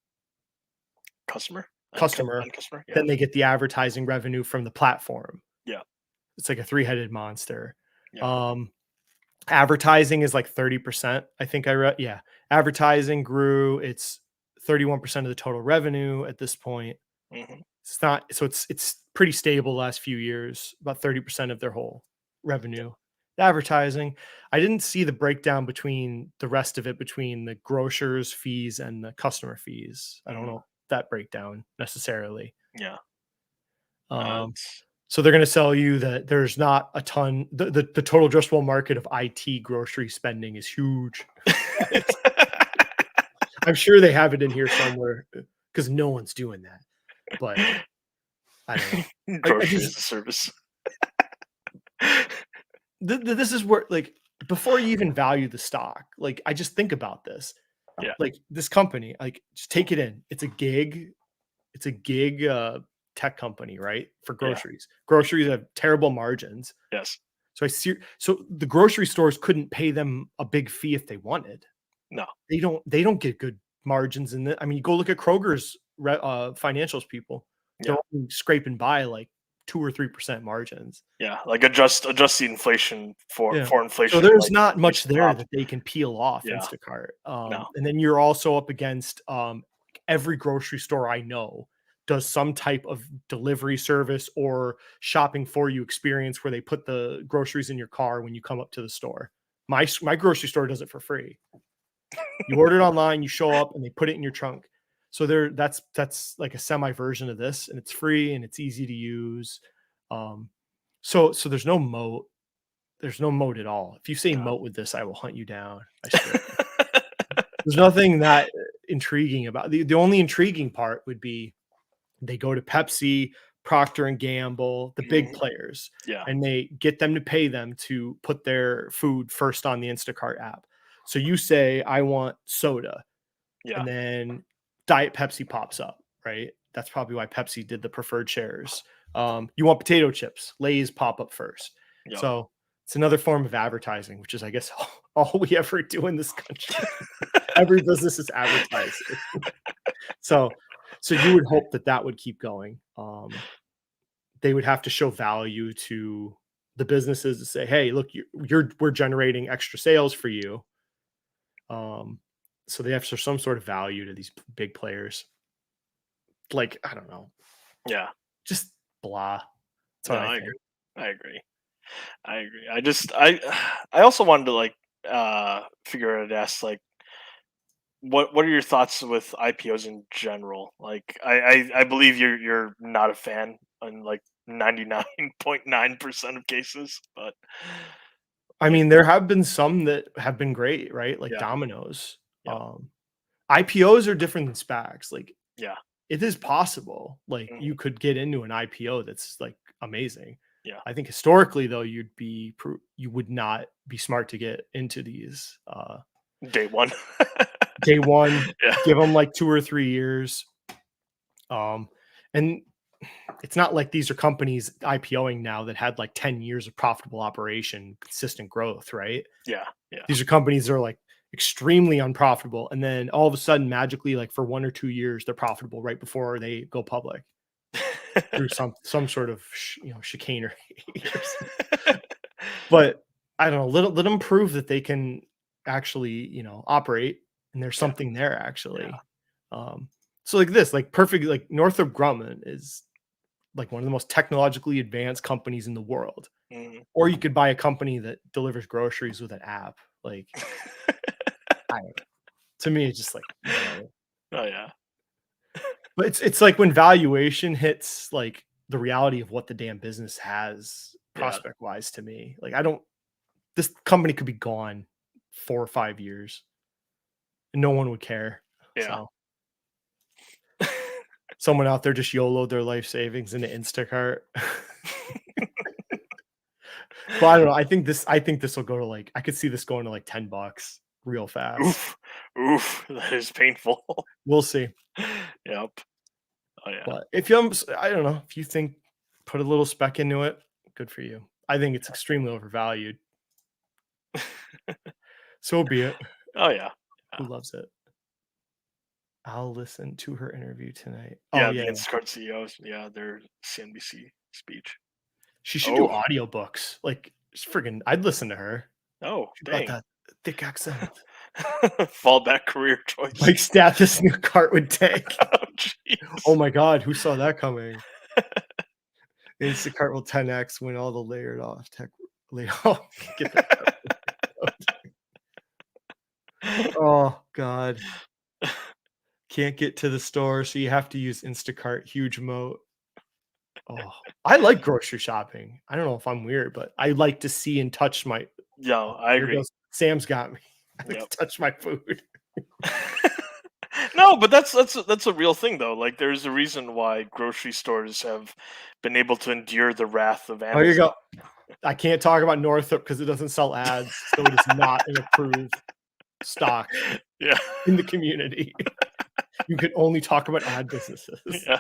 Customer. customer. End customer. Yeah. Then they get the advertising revenue from the platform. Yeah. It's like a three-headed monster. Yeah. Advertising is like 30%. I think I read. Yeah. Advertising grew. It's 31% of the total revenue at this point. Mhm. It's not, so it's pretty stable the last few years, about 30% of their whole revenue. The advertising. I didn't see the breakdown between the rest of it between the grocers fees and the customer fees. I don't know that breakdown necessarily. Yeah. Um, It's- so they're going to sell you that there's not a ton. The total addressable market of IT grocery spending is huge. I'm sure they have it in here somewhere because no one's doing that. But I don't know. Grocery as a service. This is where, like, before you even value the stock, like, I just think about this. Yeah. Like, this company, like, just take it in. It's a gig tech company, right? For Yeah. groceries. Groceries have terrible margins. Yes. So so the grocery stores couldn't pay them a big fee if they wanted. No. They don't get good margins in it. I mean, you go look at Kroger's financials people. They're Yeah. only scraping by like 2 or 3% margins. Yeah. Like adjust the inflation for inflation. So there's like, not much inflation there up. that they can peel off Yeah. Instacart. No. And then you're also up against every grocery store I know does some type of delivery service or shopping for you experience where they put the groceries in your car when you come up to the store. My grocery store does it for free. You order it online, you show up, and they put it in your trunk. So that's like a semi version of this, and it's free and it's easy to use. So there's no moat. There's no moat at all. If you say moat with this, I will hunt you down. I swear. There's nothing that intriguing about the only intriguing part would be they go to Pepsi, Procter and Gamble, the big players, Yeah. and they get them to pay them to put their food first on the Instacart app. So you say, I want soda, Yeah. and then Diet Pepsi pops up, right? That's probably why Pepsi did the preferred shares. You want potato chips, Lay's pop up first. Yep. So it's another form of advertising, which is, I guess, all we ever do in this country. Every business is advertising. So you would hope that would keep going. They would have to show value to the businesses to say, hey, look, we're generating extra sales for you. So they have some sort of value to these big players. Like, I don't know. Yeah. Just blah. That's No, what I I think. agree. I agree. I also wanted to figure I'd ask, like, what are your thoughts with IPOs in general? Like, I believe you're not a fan in like 99.9% of cases, but I like, mean, there have been some that have been great, right? Like yeah, Domino's. yep, IPOs are different than SPACs. Like yeah, it is possible. Like mhm, you could get into an IPO that's like amazing. yeah, I think historically though, you would not be smart to get into these. day one, Day one, yeah, give them like 2 or 3 years. And it's not like these are companies IPOing now that had like 10 years of profitable operation, consistent growth, right? yeah, yeah, These are companies that are like extremely unprofitable. And then all of a sudden, magically, like for 1 or 2 years, they're profitable right before they go public through some sort of chicanery. But I don't know, let them prove that they can actually, operate and there's yeah, something there yeah, actually. Um, so like this, like perfect, like Northrop Grumman is like one of the most technologically advanced companies in the world. mhm. Or you could buy a company that delivers groceries with an app. Like, I don't know. To me, it's just like whatever. Oh yeah, But it's like when valuation hits like the reality of what the damn business has yeah, prospect wise to me. Like I don't this company could be gone 4 or 5 years and no one would care. yeah. So someone out there just YOLO'd their life savings into Instacart. But I don't know. I think this will go to like I could see this going to like $10 real fast. Oof, oof, that is painful. We'll see. Yep. Oh yeah. But if you I don't know, if you think put a little spec into it, good for you. I think it's extremely overvalued. So be it. Oh yeah. Who loves it? I'll listen to her interview tonight. Oh Yeah, the yeah. Instacart CEOs, yeah, their CNBC speech. She should do Oh, audiobooks. Like it's friggin' I'd listen to her. oh, She got dang. that thick accent. Fallback career choice. Like status new cart would take. Oh, jeez. Oh my god, who saw that coming? Instacart will 10x win all the layered off tech laid off. Get that. Oh god. Can't get to the store, so you have to use Instacart. Huge moat. Oh, I like grocery shopping. I don't know if I'm weird, but I like to see and touch my. No, Oh, I here agree. goes Sam's got me. I like Yep. to touch my food. No, but that's a real thing though. Like there's a reason why grocery stores have been able to endure the wrath of Oh, here you Amazon. go. I can't talk about Northrop because it doesn't sell ads, so it is not an approved stock Yeah. in the community. You can only talk about ad businesses. Yeah.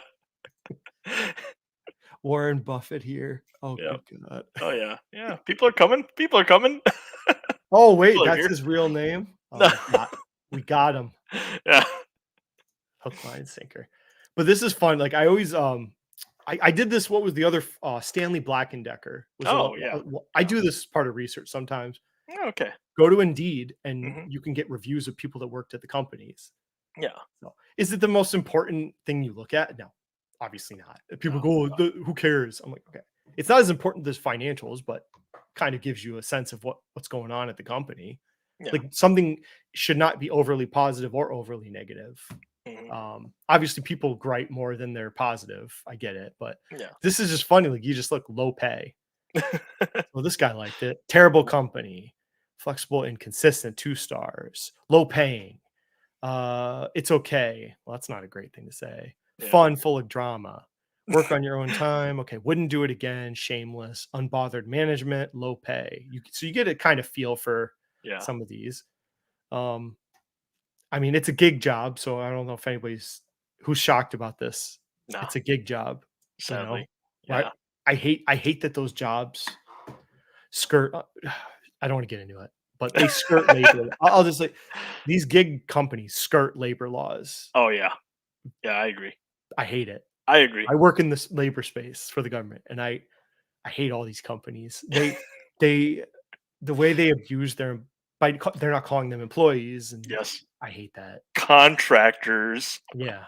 Warren Buffett here. Oh, Yep. good God. Oh yeah. Yeah. People are coming. People are coming. Oh, wait, People are that's here. his real name? No. Oh, we got him. Yeah. Hook, line, sinker. But this is fun. Like I always, I did this. What was the other? Stanley Black and Decker was. Oh yeah. I do this as part of research sometimes. Okay. Go to Indeed, and Hmm. you can get reviews of people that worked at the companies. Yeah. So, is it the most important thing you look at? No, obviously not. People No. go, "Who cares?" I'm like, okay, it's not as important as financials, but kind of gives you a sense of what's going on at the company. Yeah. Like something should not be overly positive or overly negative. Hmm. Obviously people gripe more than they're positive. I get it, but Yeah. this is just funny. Like you just look low pay. Well, this guy liked it. Terrible company, flexible, inconsistent, 2 stars, low paying. It's okay. Well, that's not a great thing to say. Yeah. Fun, full of drama. Work on your own time. Okay, wouldn't do it again. Shameless, unbothered management, low pay. So you get a kind of feel for Yeah. some of these. Um, I mean, it's a gig job, so I don't know if anybody's who's shocked about this. No. It's a gig job, Sadly. right? Yeah. I hate that those jobs skirt. I don't want to get into it, but they skirt labor. I'll just say these gig companies skirt labor laws. Oh yeah. Yeah. I agree. I hate it. I agree. I work in this labor space for the government, and I hate all these companies. They the way they abuse they're not calling them employees, and Yes. I hate that. Contractors. Yeah,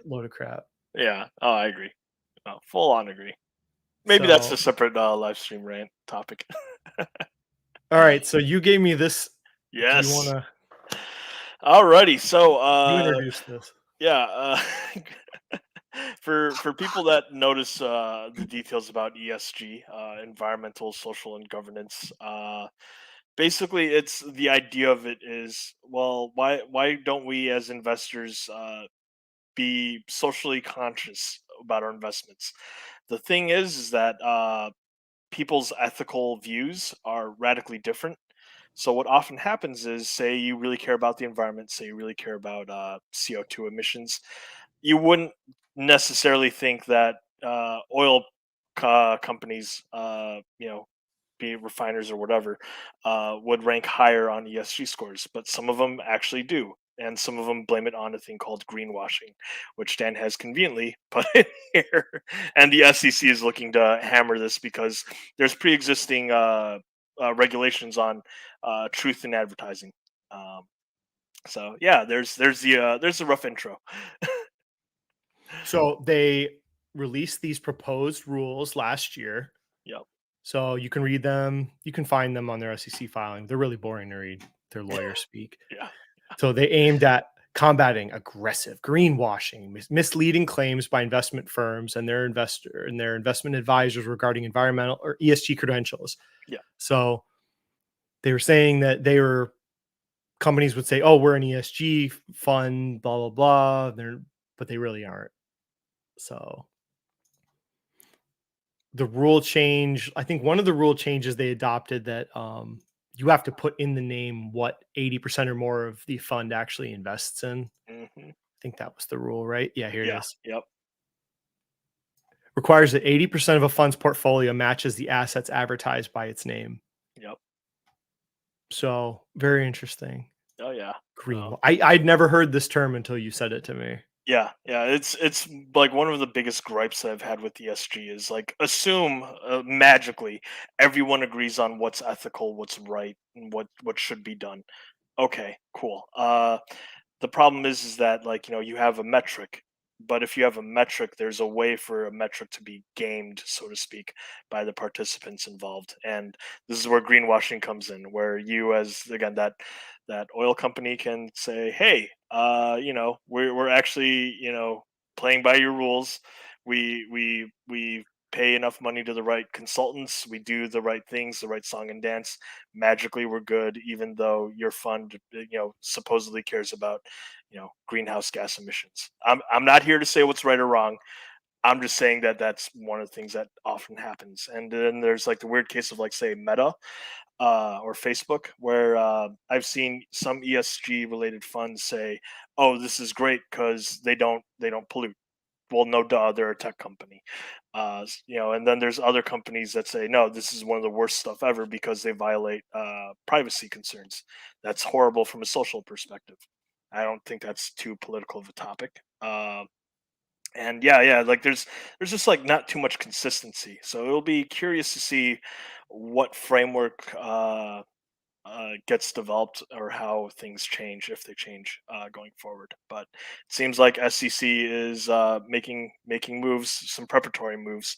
load of crap. Yeah. Oh, I agree. Oh, full on agree. Maybe that's So, a separate live stream rant topic. all right, so you gave me this Yes. you want to Alrighty. So you introduce this? yeah, for people that notice the details about ESG, environmental, social, and governance, basically, it's the idea of it is, well, why don't we as investors be socially conscious about our investments? The thing is that people's ethical views are radically different. So what often happens is, say you really care about the environment, say you really care about CO2 emissions, you wouldn't necessarily think that oil companies, be it refiners or whatever, would rank higher on ESG scores, but some of them actually do. And some of them blame it on a thing called greenwashing, which Dan has conveniently put in here. And the SEC is looking to hammer this because there's pre-existing regulations on truth in advertising. Um, so yeah, there's the rough intro. So they released these proposed rules last year. Yep. So you can read them. You can find them on their SEC filing. They're really boring to read. Their lawyers speak. Yeah. So they aimed at combating aggressive greenwashing, misleading claims by investment firms and their investment advisors regarding environmental or ESG credentials. Yeah. So they were saying that companies would say, "Oh, we're an ESG fund, blah blah blah," but they really aren't. So the rule change, I think one of the rule changes they adopted that you have to put in the name what 80% or more of the fund actually invests in. Hmm. I think that was the rule, right? Yeah, here it Yeah. is. Yep. Requires that 80% of a fund's portfolio matches the assets advertised by its name. Yep. So very interesting. Oh yeah. Green. Um, I'd never heard this term until you said it to me. Yeah, yeah, it's like one of the biggest gripes that I've had with ESG is like assume magically everyone agrees on what's ethical, what's right, and what should be done. Okay, cool. The problem is that like you have a metric, but if you have a metric, there's a way for a metric to be gamed, so to speak, by the participants involved, and this is where greenwashing comes in, where you as again that oil company can say, hey, we're actually playing by your rules. We pay enough money to the right consultants. We do the right things, the right song and dance. Magically, we're good, even though your fund, supposedly cares about, greenhouse gas emissions. I'm not here to say what's right or wrong. I'm just saying that that's one of the things that often happens. And then there's like the weird case of like say Meta or Facebook, where I've seen some ESG related funds say, "Oh, this is great because they don't pollute." Well, no, duh, they're a tech company, and then there's other companies that say, "No, this is one of the worst stuff ever because they violate privacy concerns." That's horrible from a social perspective. I don't think that's too political of a topic. And yeah, like there's just like not too much consistency. So it'll be curious to see what framework gets developed or how things change if they change going forward. But it seems like SEC is making moves, some preparatory moves,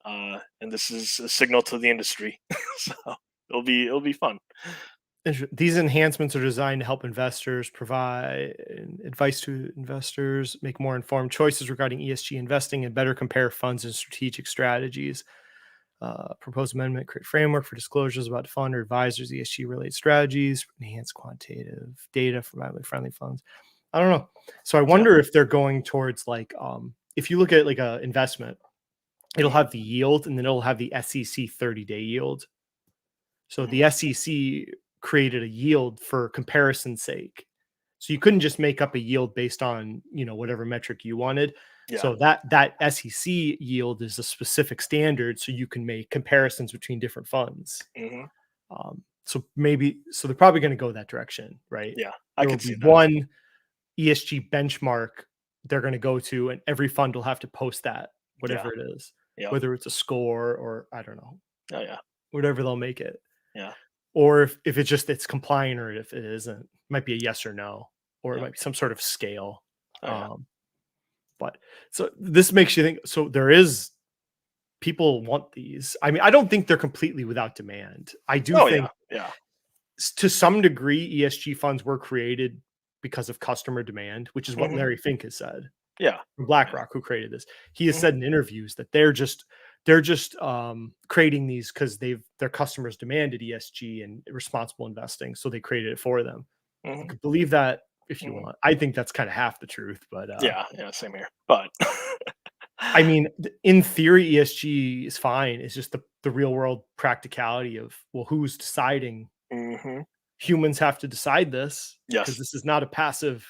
and this is a signal to the industry. So it'll be fun. These enhancements are designed to help investors provide advice to investors, make more informed choices regarding ESG investing, and better compare funds and strategic strategies. Proposed amendment create framework for disclosures about fund or advisors ESG related strategies, enhance quantitative data for environmentally friendly funds. I don't know. So I wonder if they're going towards like if you look at like a investment, it'll have the yield and then it'll have the SEC 30-day yield. So the SEC created a yield for comparison's sake. So you couldn't just make up a yield based on, whatever metric you wanted. Yeah. So that SEC yield is a specific standard, so you can make comparisons between different funds. Hmm. So they're probably going to go that direction, right? Yeah, I There could will see be that. one ESG benchmark they're going to go to, and every fund will have to post that, whatever it is, Yeah. whether it's a score or I don't know, Oh yeah. whatever they'll make it. Yeah. Or if it's compliant or if it isn't, it might be a yes or no, or it Yeah. might be some sort of scale. Oh, yeah. But so this makes you think, so people want these. I mean, I don't think they're completely without demand. I do Oh think yeah. to some degree, ESG funds were created because of customer demand, which is what Mhm. Larry Fink has said. Yeah. From BlackRock, who created this. He has Mhm. said in interviews that they're just creating these because their customers demanded ESG and responsible investing, so they created it for them. You Mhm. could believe that if you Mhm. want. I think that's kind of half the truth, but Yeah, same here. But I mean, in theory, ESG is fine. It's just the real world practicality of, well, who's deciding? Mhm. Humans have to decide this because Yes. this is not a passive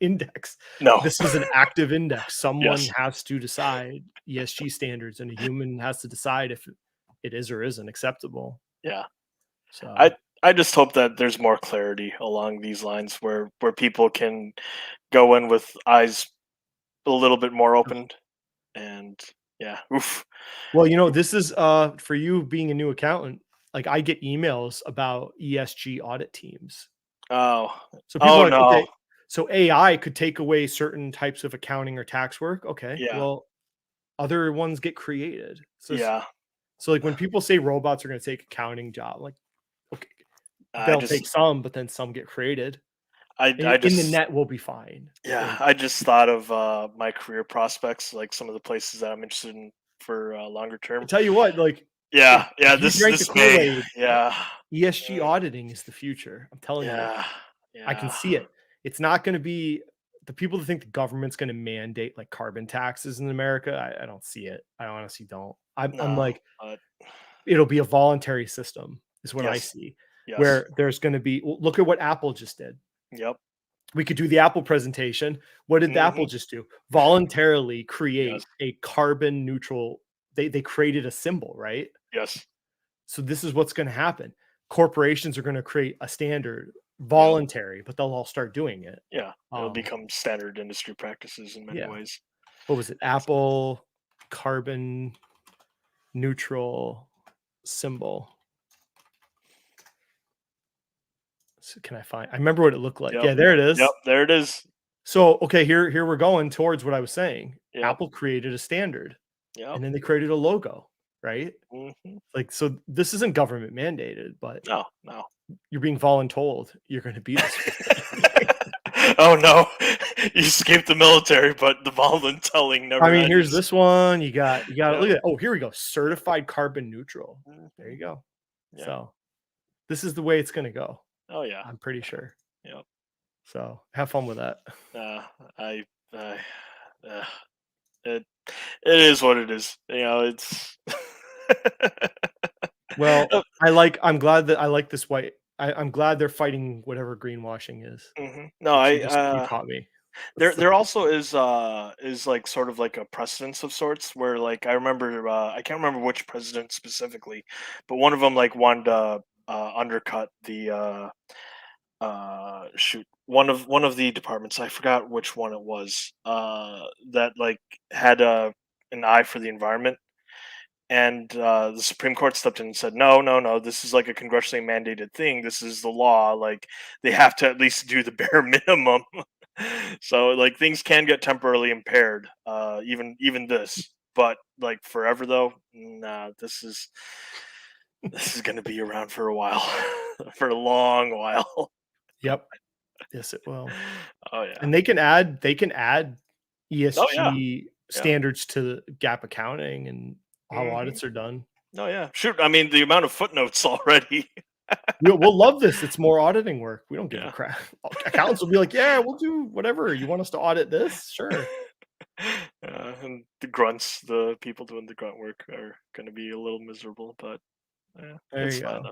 index. No. This is an active index. Someone Yes. has to decide ESG standards, and a human has to decide if it is or isn't acceptable. Yeah. So I just hope that there's more clarity along these lines where people can go in with eyes a little bit more opened and yeah. Oof. well, this is for you being a new accountant, like I get emails about ESG audit teams. Oh. So people Oh are like, no. okay, so AI could take away certain types of accounting or tax work. Okay, Yeah. well, other ones get created. Yeah. So like when people say robots are going to take accounting job, like, okay, I they'll just take some, but then some get created. I In the just net, we'll be fine. yeah, I just thought of my career prospects, like some of the places that I'm interested in for longer I term. tell you what, like Yeah, yeah, if you this drank the this May. Kool-Aid, Yeah. ESG Mm, auditing is the future. I'm telling you. yeah. I can Yeah. see it. It's not going to be the people that think the government's going to mandate like carbon taxes in America. I don't see it. I honestly don't. I'm No. like, But it'll be a voluntary system, is what I yes. see, Yes. where there's going to be, look at what Apple just did. Yep. We could do the Apple presentation. What did the Apple Hmm. just do? Voluntarily Yes. create a carbon neutral. They created a symbol, right? Yes. So this is what's going to happen. Corporations are going to create a standard, Yep. voluntary, but they'll all start doing it. Yeah. It'll become standard industry practices in many Yeah. ways. What was it? Apple carbon neutral symbol. So can I find? I remember what it looked like. Yep. Yeah, there it Yep. is. There it is. So okay, here we're going towards what I was saying. Yep. Apple created a standard, Yep. and then they created a logo, right? Hmm. Like, so this isn't government mandated, but No. No. you're being voluntold you're going to be this way. Oh no, you escaped the military, but the voluntelling never I mean, here's ends. this one. You got Yep. look at it. Oh, here we go. Certified carbon neutral. There Mhm. you go. Yeah. So this is the way it's going to go. Oh yeah. I'm pretty sure. Yep. So have fun with that. Uh, I. Uh, uh, it. It is what it is. It's. Well, I'm glad that I like this white. I'm glad they're fighting whatever greenwashing is. No, Which I. you taught me. There also is like sort of like a precedence of sorts where like I remember I can't remember which president specifically, but one of them like wanted to undercut the shoot one of the departments, I forgot which one it was, that like had an eye for the environment, and the Supreme Court stepped in and said no, no, no, this is like a congressionally mandated thing, this is the law, like they have to at least do the bare minimum. So like things can get temporarily impaired, even this, but like forever though, nah, this is going to be around for a while. For a long while. Yep. Yes, it will. Oh yeah. And they can add Oh yeah. ESG Yeah. standards to gap accounting and how Hmm. audits are done. Oh yeah. Shoot. I mean, the amount of footnotes already. We'll love this. It's more auditing work. We don't give a Yeah. crap. Accountants will be like, yeah, we'll do whatever. You want us to audit this? Sure. And the grunts, the people doing the grunt work, are going to be a little miserable, but yeah, There it's you fine go.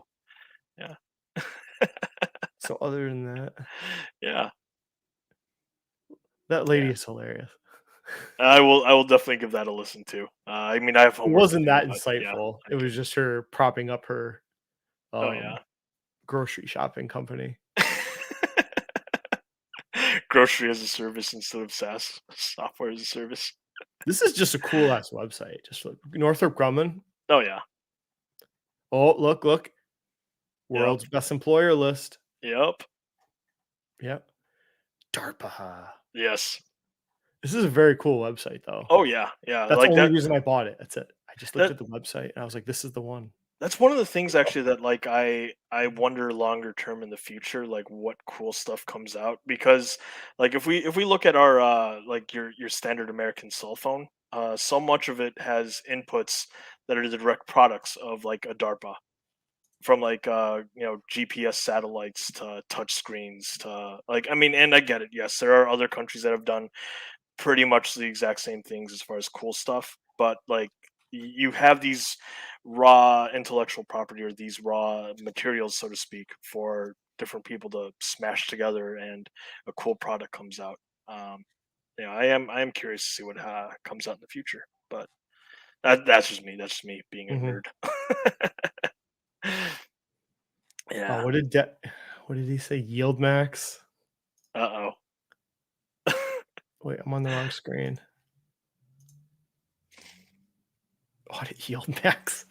though. Yeah. So other than that, Yeah. that lady Yeah. is hilarious. I will definitely give that a listen to. I mean, I have It homework to wasn't do, that but yeah. insightful. It I was just her propping up her Oh yeah. grocery shopping company. Grocery as a service instead of SaaS, software as a service. This is just a cool ass website. Just look. Northrop Grumman. Oh yeah. Oh, look. Yep. World's best employer list. Yep. Yep. DARPA. Yes. This is a very cool website, though. Oh yeah. Yeah. That's the Like only that. reason I bought it. That's it. I just looked That at the website and I was like, this is the one. That's one of the things actually that like I wonder longer term in the future, like what cool stuff comes out. Because like if we look at our like your standard American cell phone, so much of it has inputs that are the direct products of like a DARPA. From like GPS satellites to touch screens to like, I mean, and I get it, yes, there are other countries that have done pretty much the exact same things as far as cool stuff, but like you have these raw intellectual property or these raw materials, so to speak, for different people to smash together and a cool product comes out. um I am curious to see what comes out in the future, but that's just me being a Hmm. nerd. Oh, Yeah. what did he say? Yield max? Uh-oh. Wait, I'm on the wrong screen. Audit yield max.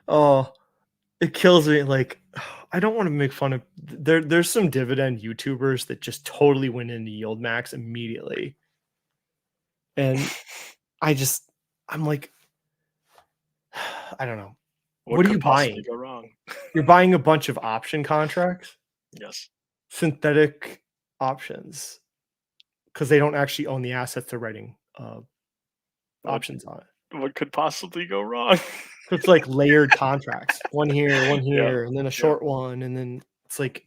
Oh, it kills me. Like, I don't want to make fun of there's some dividend YouTubers that just totally went into yield max immediately. And I just I'm like, I don't know. What What are could you possibly buying? go wrong? You're buying a bunch of option contracts, Yes. synthetic options, because they don't actually own the assets they're writing What options on. what could possibly go wrong? So it's like layered contracts, one Yeah. here, and then a Yeah. short one, and then it's like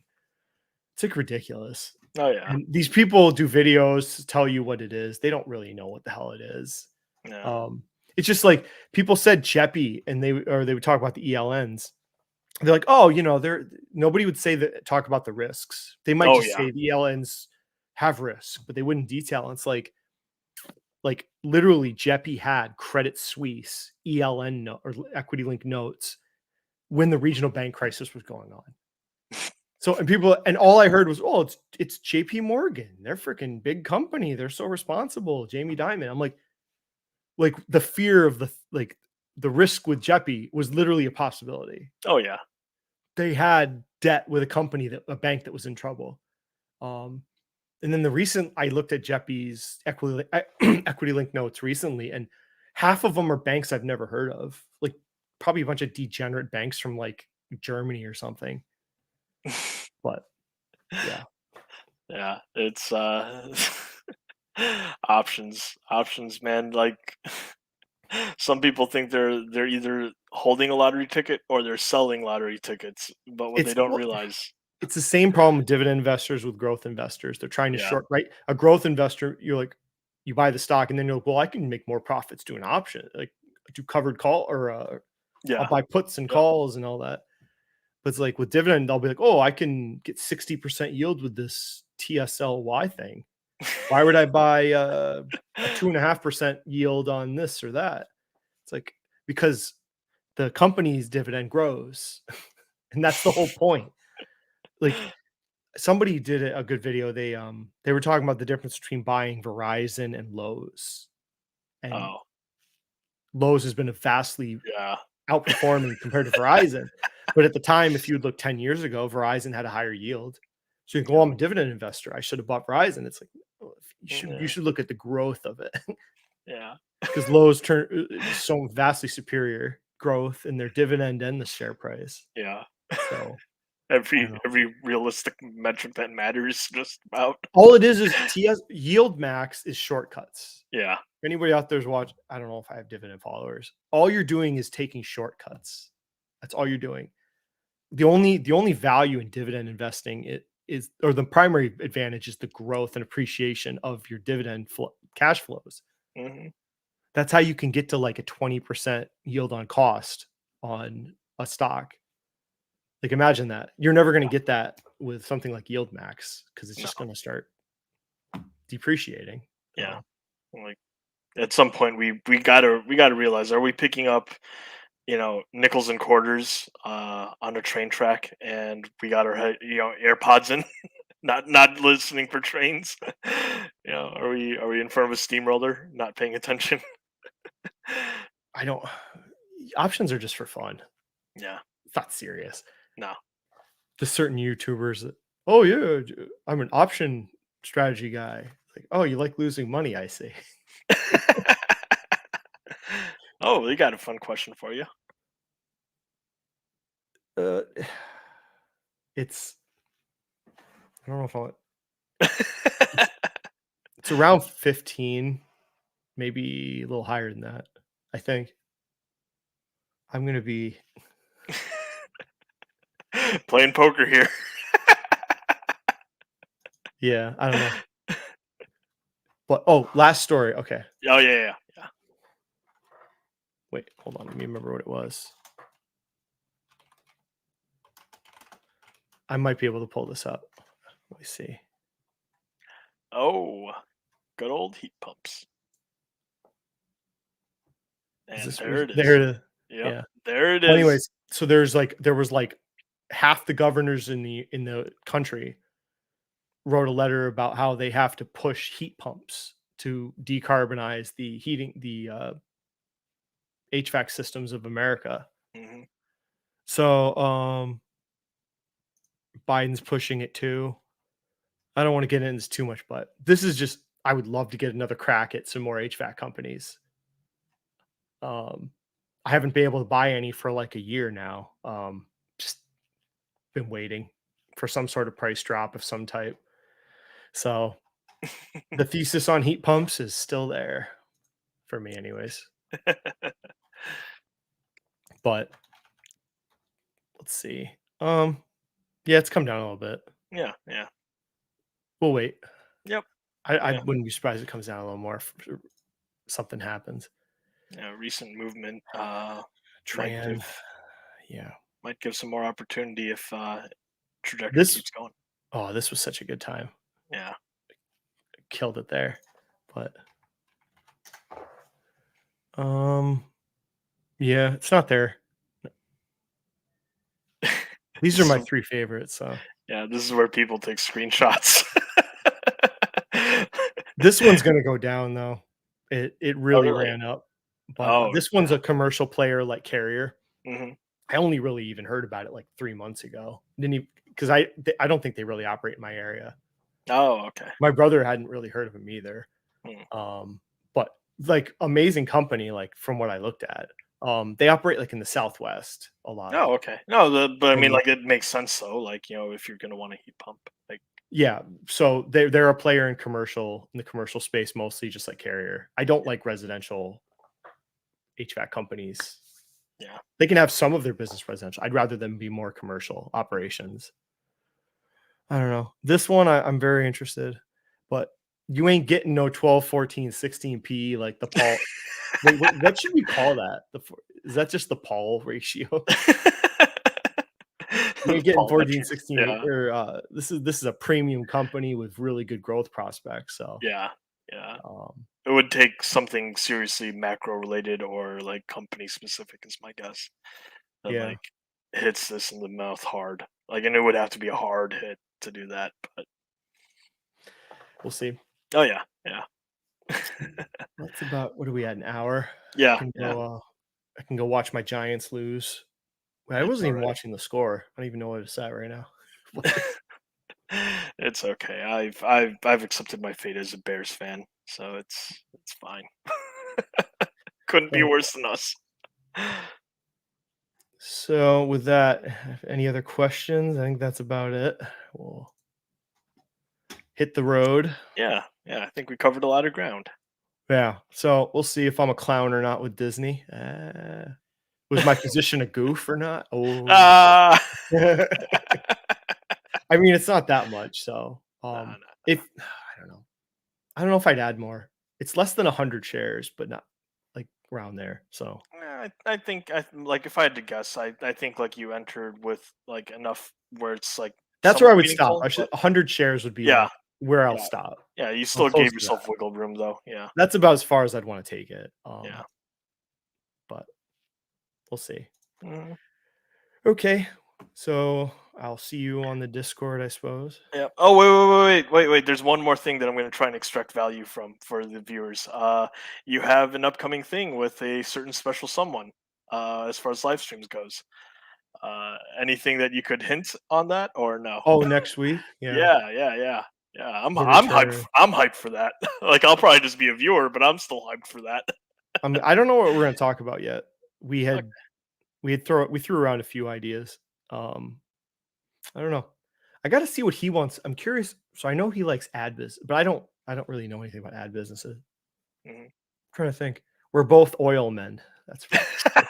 ridiculous. Oh, yeah. And these people do videos to tell you what it is. They don't really know what the hell it is. Yeah. Um, it's just like people said Jeppy, and they would talk about the ELNs. They're like, oh, they're nobody would say that talk about the risks. They might Oh, just yeah. say the ELNs have risk, but they wouldn't detail. And it's like literally Jeppy had Credit Suisse ELN or equity link notes when the regional bank crisis was going on. So and all I heard was, oh, it's JP Morgan. They're freaking big company. They're so responsible. Jamie Dimon. I'm like the fear of the risk with Jeppy was literally a possibility. Oh, yeah. They had debt with a bank that was in trouble. And then I looked at Jeppy's equity link notes recently, and half of them are banks I've never heard of, like probably a bunch of degenerate banks from like Germany or something. But yeah, Yeah. It's options, man. Like some people think they're either holding a lottery ticket or they're selling lottery tickets, but what they it's don't well, realize. it's the same problem with dividend investors with growth investors. They're trying to Yeah. short, right? A growth investor, you're like, you buy the stock, and then you're like, well, I can make more profits doing option, like do covered call or I'll Yeah. buy puts and Yep. calls and all that. But it's like with dividend, they'll be like, oh, I can get 60% yield with this TSLY thing. Why would I buy a 2.5% yield on this or that? It's like, because the company's dividend grows. And that's the whole point. Like somebody did a good video. They were talking about the difference between buying Verizon and Lowe's. And Oh, Lowe's has been vastly yeah. outperforming compared to Verizon. But at the time, if you'd look 10 years ago, Verizon had a higher yield. So you go, Yep. I'm a dividend investor. I should have bought Verizon. It's like, oh, you Yeah. should look at the growth of it, Yeah. because Lowe's so vastly superior growth in their dividend and the share price. Yeah. So I Every don't know. every realistic metric that matters just about. All it is TS yield max is shortcuts. Yeah. If anybody out there's watch, I don't know if I have dividend followers. All you're doing is taking shortcuts. That's all you're doing. The only value in dividend investing or the primary advantage is the growth and appreciation of your cash flows. Hmm. That's how you can get to like a 20% yield on cost on a stock. Like imagine that. You're never going to get that with something like yield max, because it's No. just going to start depreciating. Yeah. So Like at some point we gotta realize, are we picking up nickels and quarters on a train track, and we got our AirPods in, not listening for trains. Are we in front of a steamroller not paying attention? I don't options are just for fun. Yeah. It's not serious. No. The certain YouTubers that, oh yeah, I'm an option strategy guy. It's like, oh, you like losing money, I see. Oh, we got a fun question for you. It's I don't know if it's around 15, maybe a little higher than that. I think I'm gonna be Playing poker here. yeah. I don't know, but last story. Okay, Oh yeah. wait, hold on. Let me remember what it was. I might be able to pull this up. Let me see. Oh, good old heat pumps. Is And this there it is. there? It is. Yep, Yeah. there it Well, is. anyways, so there was like half the governors in the country wrote a letter about how they have to push heat pumps to decarbonize the HVAC systems of America. Mhm. So Biden's pushing it too. I don't want to get into this too much, but this is just I would love to get another crack at some more HVAC companies. I haven't been able to buy any for like a year now. Just been waiting for some sort of price drop of some type. So the thesis on heat pumps is still there for me, anyways. But let's see. Yeah, it's come down a little bit. Yeah. We'll wait. Yep. I Yeah. wouldn't be surprised if it comes down a little more if something happens. Yeah. Recent movement might Tran, give yeah. some more opportunity if trajectory This keeps going. this was such a good time. Yeah. Killed it there. But yeah, it's not there. These are my 3 favorites, so Yeah, this is where people take screenshots. this one's gonna go down though. It really really? ran up. But Oh, this one's a commercial player like Carrier. mhm. I only really even heard about it like 3 months ago. Didn't even because I don't think they really operate in my area. Oh, okay. My brother hadn't really heard of him either. Hmm. But like amazing company, like from what I looked at. They operate like in the Southwest a lot. Oh, okay. No, but I mean, And like, it makes sense though. Like, if you're gonna want a heat pump, like, yeah, so they're a player in the commercial space mostly, just like Carrier. I don't like residential HVAC companies. yeah. They can have some of their business residential. I'd rather them be more commercial operations. I don't know. This one I'm very interested, but you ain't getting no 12, 14, 16p like the Paul. Wait, what should we call that? Is that just the Paul ratio? You ain't getting Paul 14, metrics. 16 Yeah, or this is a premium company with really good growth prospects. So yeah. um, It would take something seriously macro related or like company specific, is my guess. That yeah, like hits this in the mouth hard. Like, and it would have to be a hard hit to do that. But we'll see. oh yeah. That's about what are we at, an hour? Yeah, I can yeah. go. I can go watch my Giants lose. Wait, I It's wasn't all even right. watching the score. I don't even know what it's at right now. It's okay. I've accepted my fate as a Bears fan, so it's fine. Couldn't be Oh, worse than us. so with that, any other questions? I think that's about it. We'll hit the road. Yeah, I think we covered a lot of ground. Yeah. So we'll see if I'm a clown or not with Disney. Was my position a goof or not? Oh, Ah, I mean, it's not that much. So, nah, if I don't know if I'd add more. It's less than 100 shares, but not like around there. So, I think like if I had to guess, I think like you entered with like enough where it's like that's where I somewhat would stop. meaningful. But 100 shares would be yeah, like where I'll yeah, stop. you I'm still close gave to that. yourself wiggle room though. Yeah, That's about as far as I'd want to take it. yeah. But we'll see. Mhm. Okay. So I'll see you on the Discord, I suppose. Yeah. Oh, wait. There's one more thing that I'm going to try and extract value from for the viewers. You have an upcoming thing with a certain special someone. As far as live streams goes, anything that you could hint on that or no? Oh, next week? Yeah. Yeah. I'm The hyped. return. I'm hyped for that. Like, I'll probably just be a viewer, but I'm still hyped for that. I don't know what we're going to talk about yet. We Okay. had we threw around a few ideas. I don't know. I got to see what he wants. I'm curious. So I know he likes ad business, but I don't really know anything about ad businesses. Mhm. Trying to think. We're both oil men. That's right.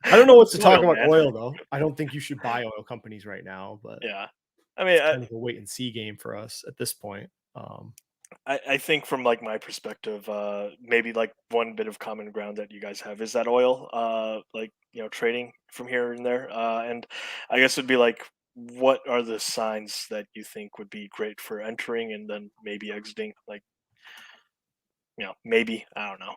I don't know what to talk Oil, about man. oil though. I don't think you should buy oil companies right now, but Yeah. I mean, it's kind of a wait and see game for us at this point. I think from like my perspective, maybe like one bit of common ground that you guys have is that oil, like trading from here and there, and I guess it'd be like, what are the signs that you think would be great for entering and then maybe exiting? Like, maybe I don't know,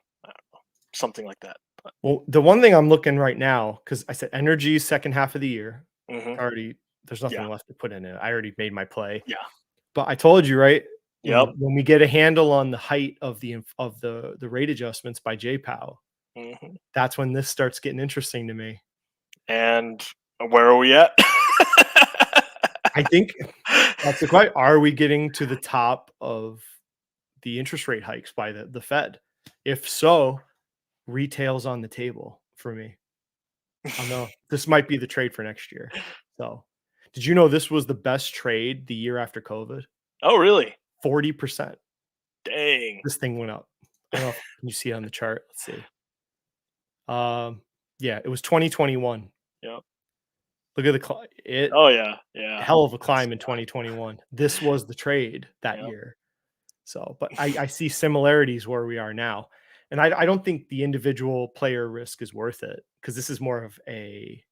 something like that. But, Well, the one thing I'm looking right now, because I said energy second half of the year, mhm. already there's Yeah, nothing left to put in it. I already made my play. yeah, But I told you, right? yep. When we get a handle on the height of the rate adjustments by JPOW, Hmm. that's when this starts getting interesting to me. And where are we at? I think that's the question. Are we getting to the top of the interest rate hikes by the Fed? If so, retail's on the table for me. I don't know. This might be the trade for next year. So, did you know this was the best trade the year after COVID? Oh, really? 40%. Dang. This thing went up. I don't know if can you see it on the chart. Let's see. Um, yeah, it was 2021. Yep. Look at it Oh yeah, yeah. hell of a That's climb in 2021. This was the trade that Yep. year. So, but I see similarities where we are now. And I don't think the individual player risk is worth it because this is more of a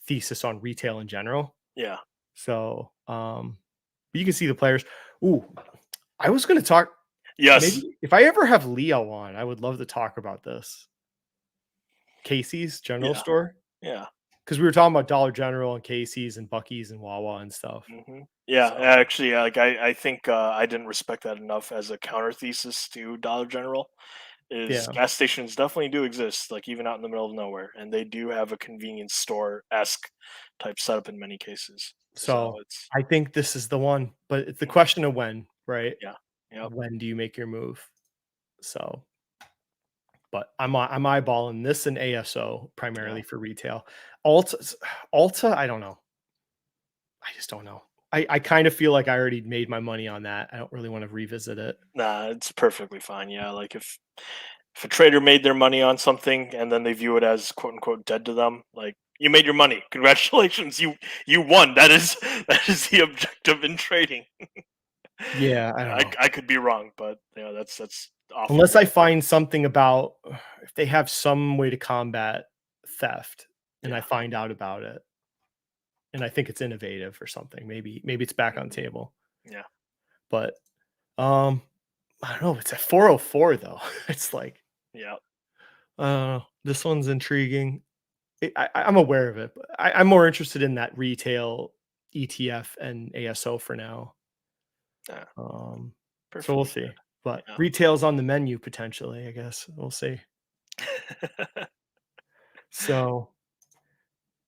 thesis on retail in general. Yeah. So, but you can see the players. Ooh, I was going to talk. Yes. Maybe if I ever have Leo on, I would love to talk about this. Casey's General Yeah. Store, Yeah. because we were talking about Dollar General and Casey's and Bucky's and Wawa and stuff. Yeah. So, Actually, like I think I didn't respect that enough as a counter thesis to Dollar General. Is yeah. gas stations definitely do exist, like even out in the middle of nowhere, and they do have a convenience store esque type setup in many cases. So So it's I think this is the one, but it's the question of when, right? yeah. Yep. When do you make your move? So, but I'm eyeballing this and ASO Yeah. primarily for retail. Alta, I don't know. I just don't know. I kind of feel like I already made my money on that. I don't really want to revisit it. Nah, it's perfectly fine. Yeah, like if a trader made their money on something and then they view it as quote unquote dead to them, like you made your money. Congratulations, you won. That is that is the objective in trading. Yeah, I don't know. I could be wrong, but that's often Unless I find something about if they have some way to combat theft and I yeah. find out about it and I think it's innovative or something. Maybe it's back on the Mhm. table. Yeah. But um I don't know. It's at 404 though. It's like Yeah. this one's intriguing. I'm aware of it, but I'm more interested in that retail ETF and ASO for now. Yeah. So we'll Perfectly see. But good. retail's on the menu potentially, I guess. We'll see. Yeah. So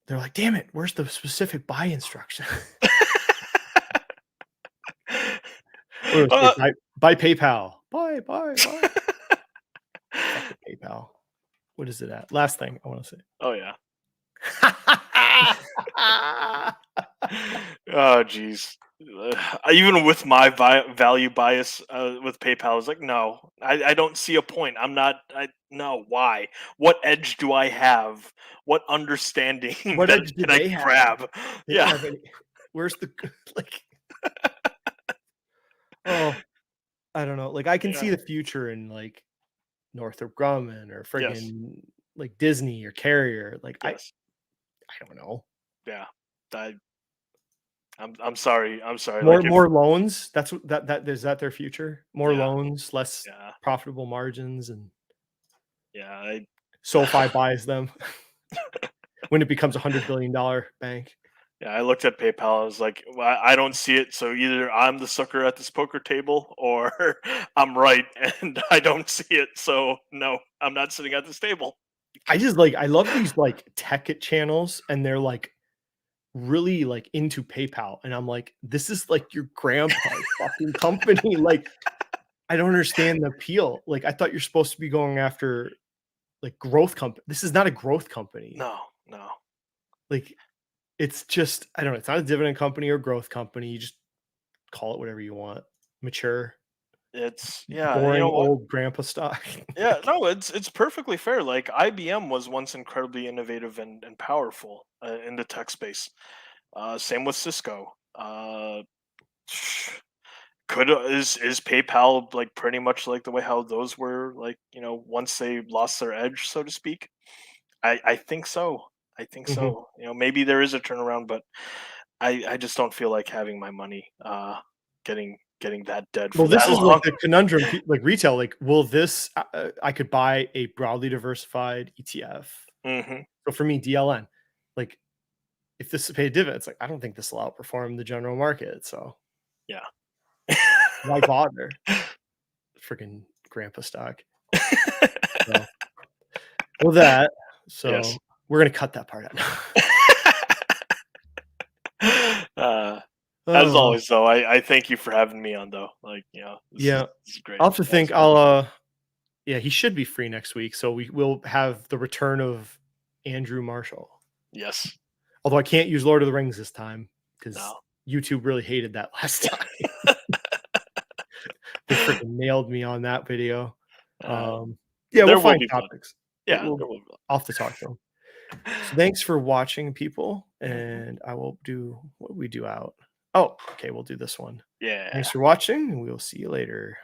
they're like, damn it, where's the specific buy instruction? What do I say? Uh, Buy PayPal. Buy. Fucking PayPal. What is it at? Last thing I want to say. oh yeah. Oh geez. Even with my value bias with PayPal, I was like, no, I don't see a point. I'm not. No, why? What edge do I have? What understanding What that edge do can I they have? grab? They don't Yeah, have any. Where's the like? Oh, I don't know. Like I can yeah, see the future in like Northrop Grumman or yes, friggin' like Disney or Carrier. Like I yes, I don't know. yeah. I, I'm sorry. I'm sorry. More Like if more loans. That's what that is that their future? More yeah, loans, less yeah, profitable margins, and yeah. SoFi buys them when it becomes $100 billion bank. Yeah, I looked at PayPal. I was like, well, I don't see it. So either I'm the sucker at this poker table, or I'm right, and I don't see it. So no, I'm not sitting at this table. I love these like tech channels, and they're like really like into PayPal, and I'm like, this is like your grandpa's fucking company. Like I don't understand the appeal. Like, I thought you're supposed to be going after like growth company. This is not a growth company. No. Like, it's just, I don't know. It's not a dividend company or growth company. You just call it whatever you want. Mature, It's boring old grandpa stock. Yeah, no, it's perfectly fair. Like IBM was once incredibly innovative and powerful in the tech space. Same with Cisco. Could is PayPal like pretty much like the way how those were like once they lost their edge, so to speak. I think so. I think Mhm. so. Maybe there is a turnaround, but I just don't feel like having my money getting that dead Well, for this that is like long. the conundrum, like retail. Like, will this? I could buy a broadly diversified ETF. Hmm. So for me, DLN, like, if this is paid dividends, like, I don't think this will outperform the general market. So Yeah. why bother? Freaking grandpa stock. So, well, that. Yes. So we're gonna cut that part out. uh, as Oh, always, though, I thank you for having me on, though. Like, yeah. this is great. I'll have to think. Awesome. Yeah, he should be free next week. So we will have the return of Andrew Marshall. Yes. Although I can't use Lord of the Rings this time because No. YouTube really hated that last time. They freaking nailed me on that video. Uh, Yeah, we'll there will find be fun. topics. Yeah, there will be I'll have to talk to him. So thanks for watching, people. fun. And I will do what we do out. Oh, okay. We'll do this one. Yeah. Thanks for watching, and we will see you later.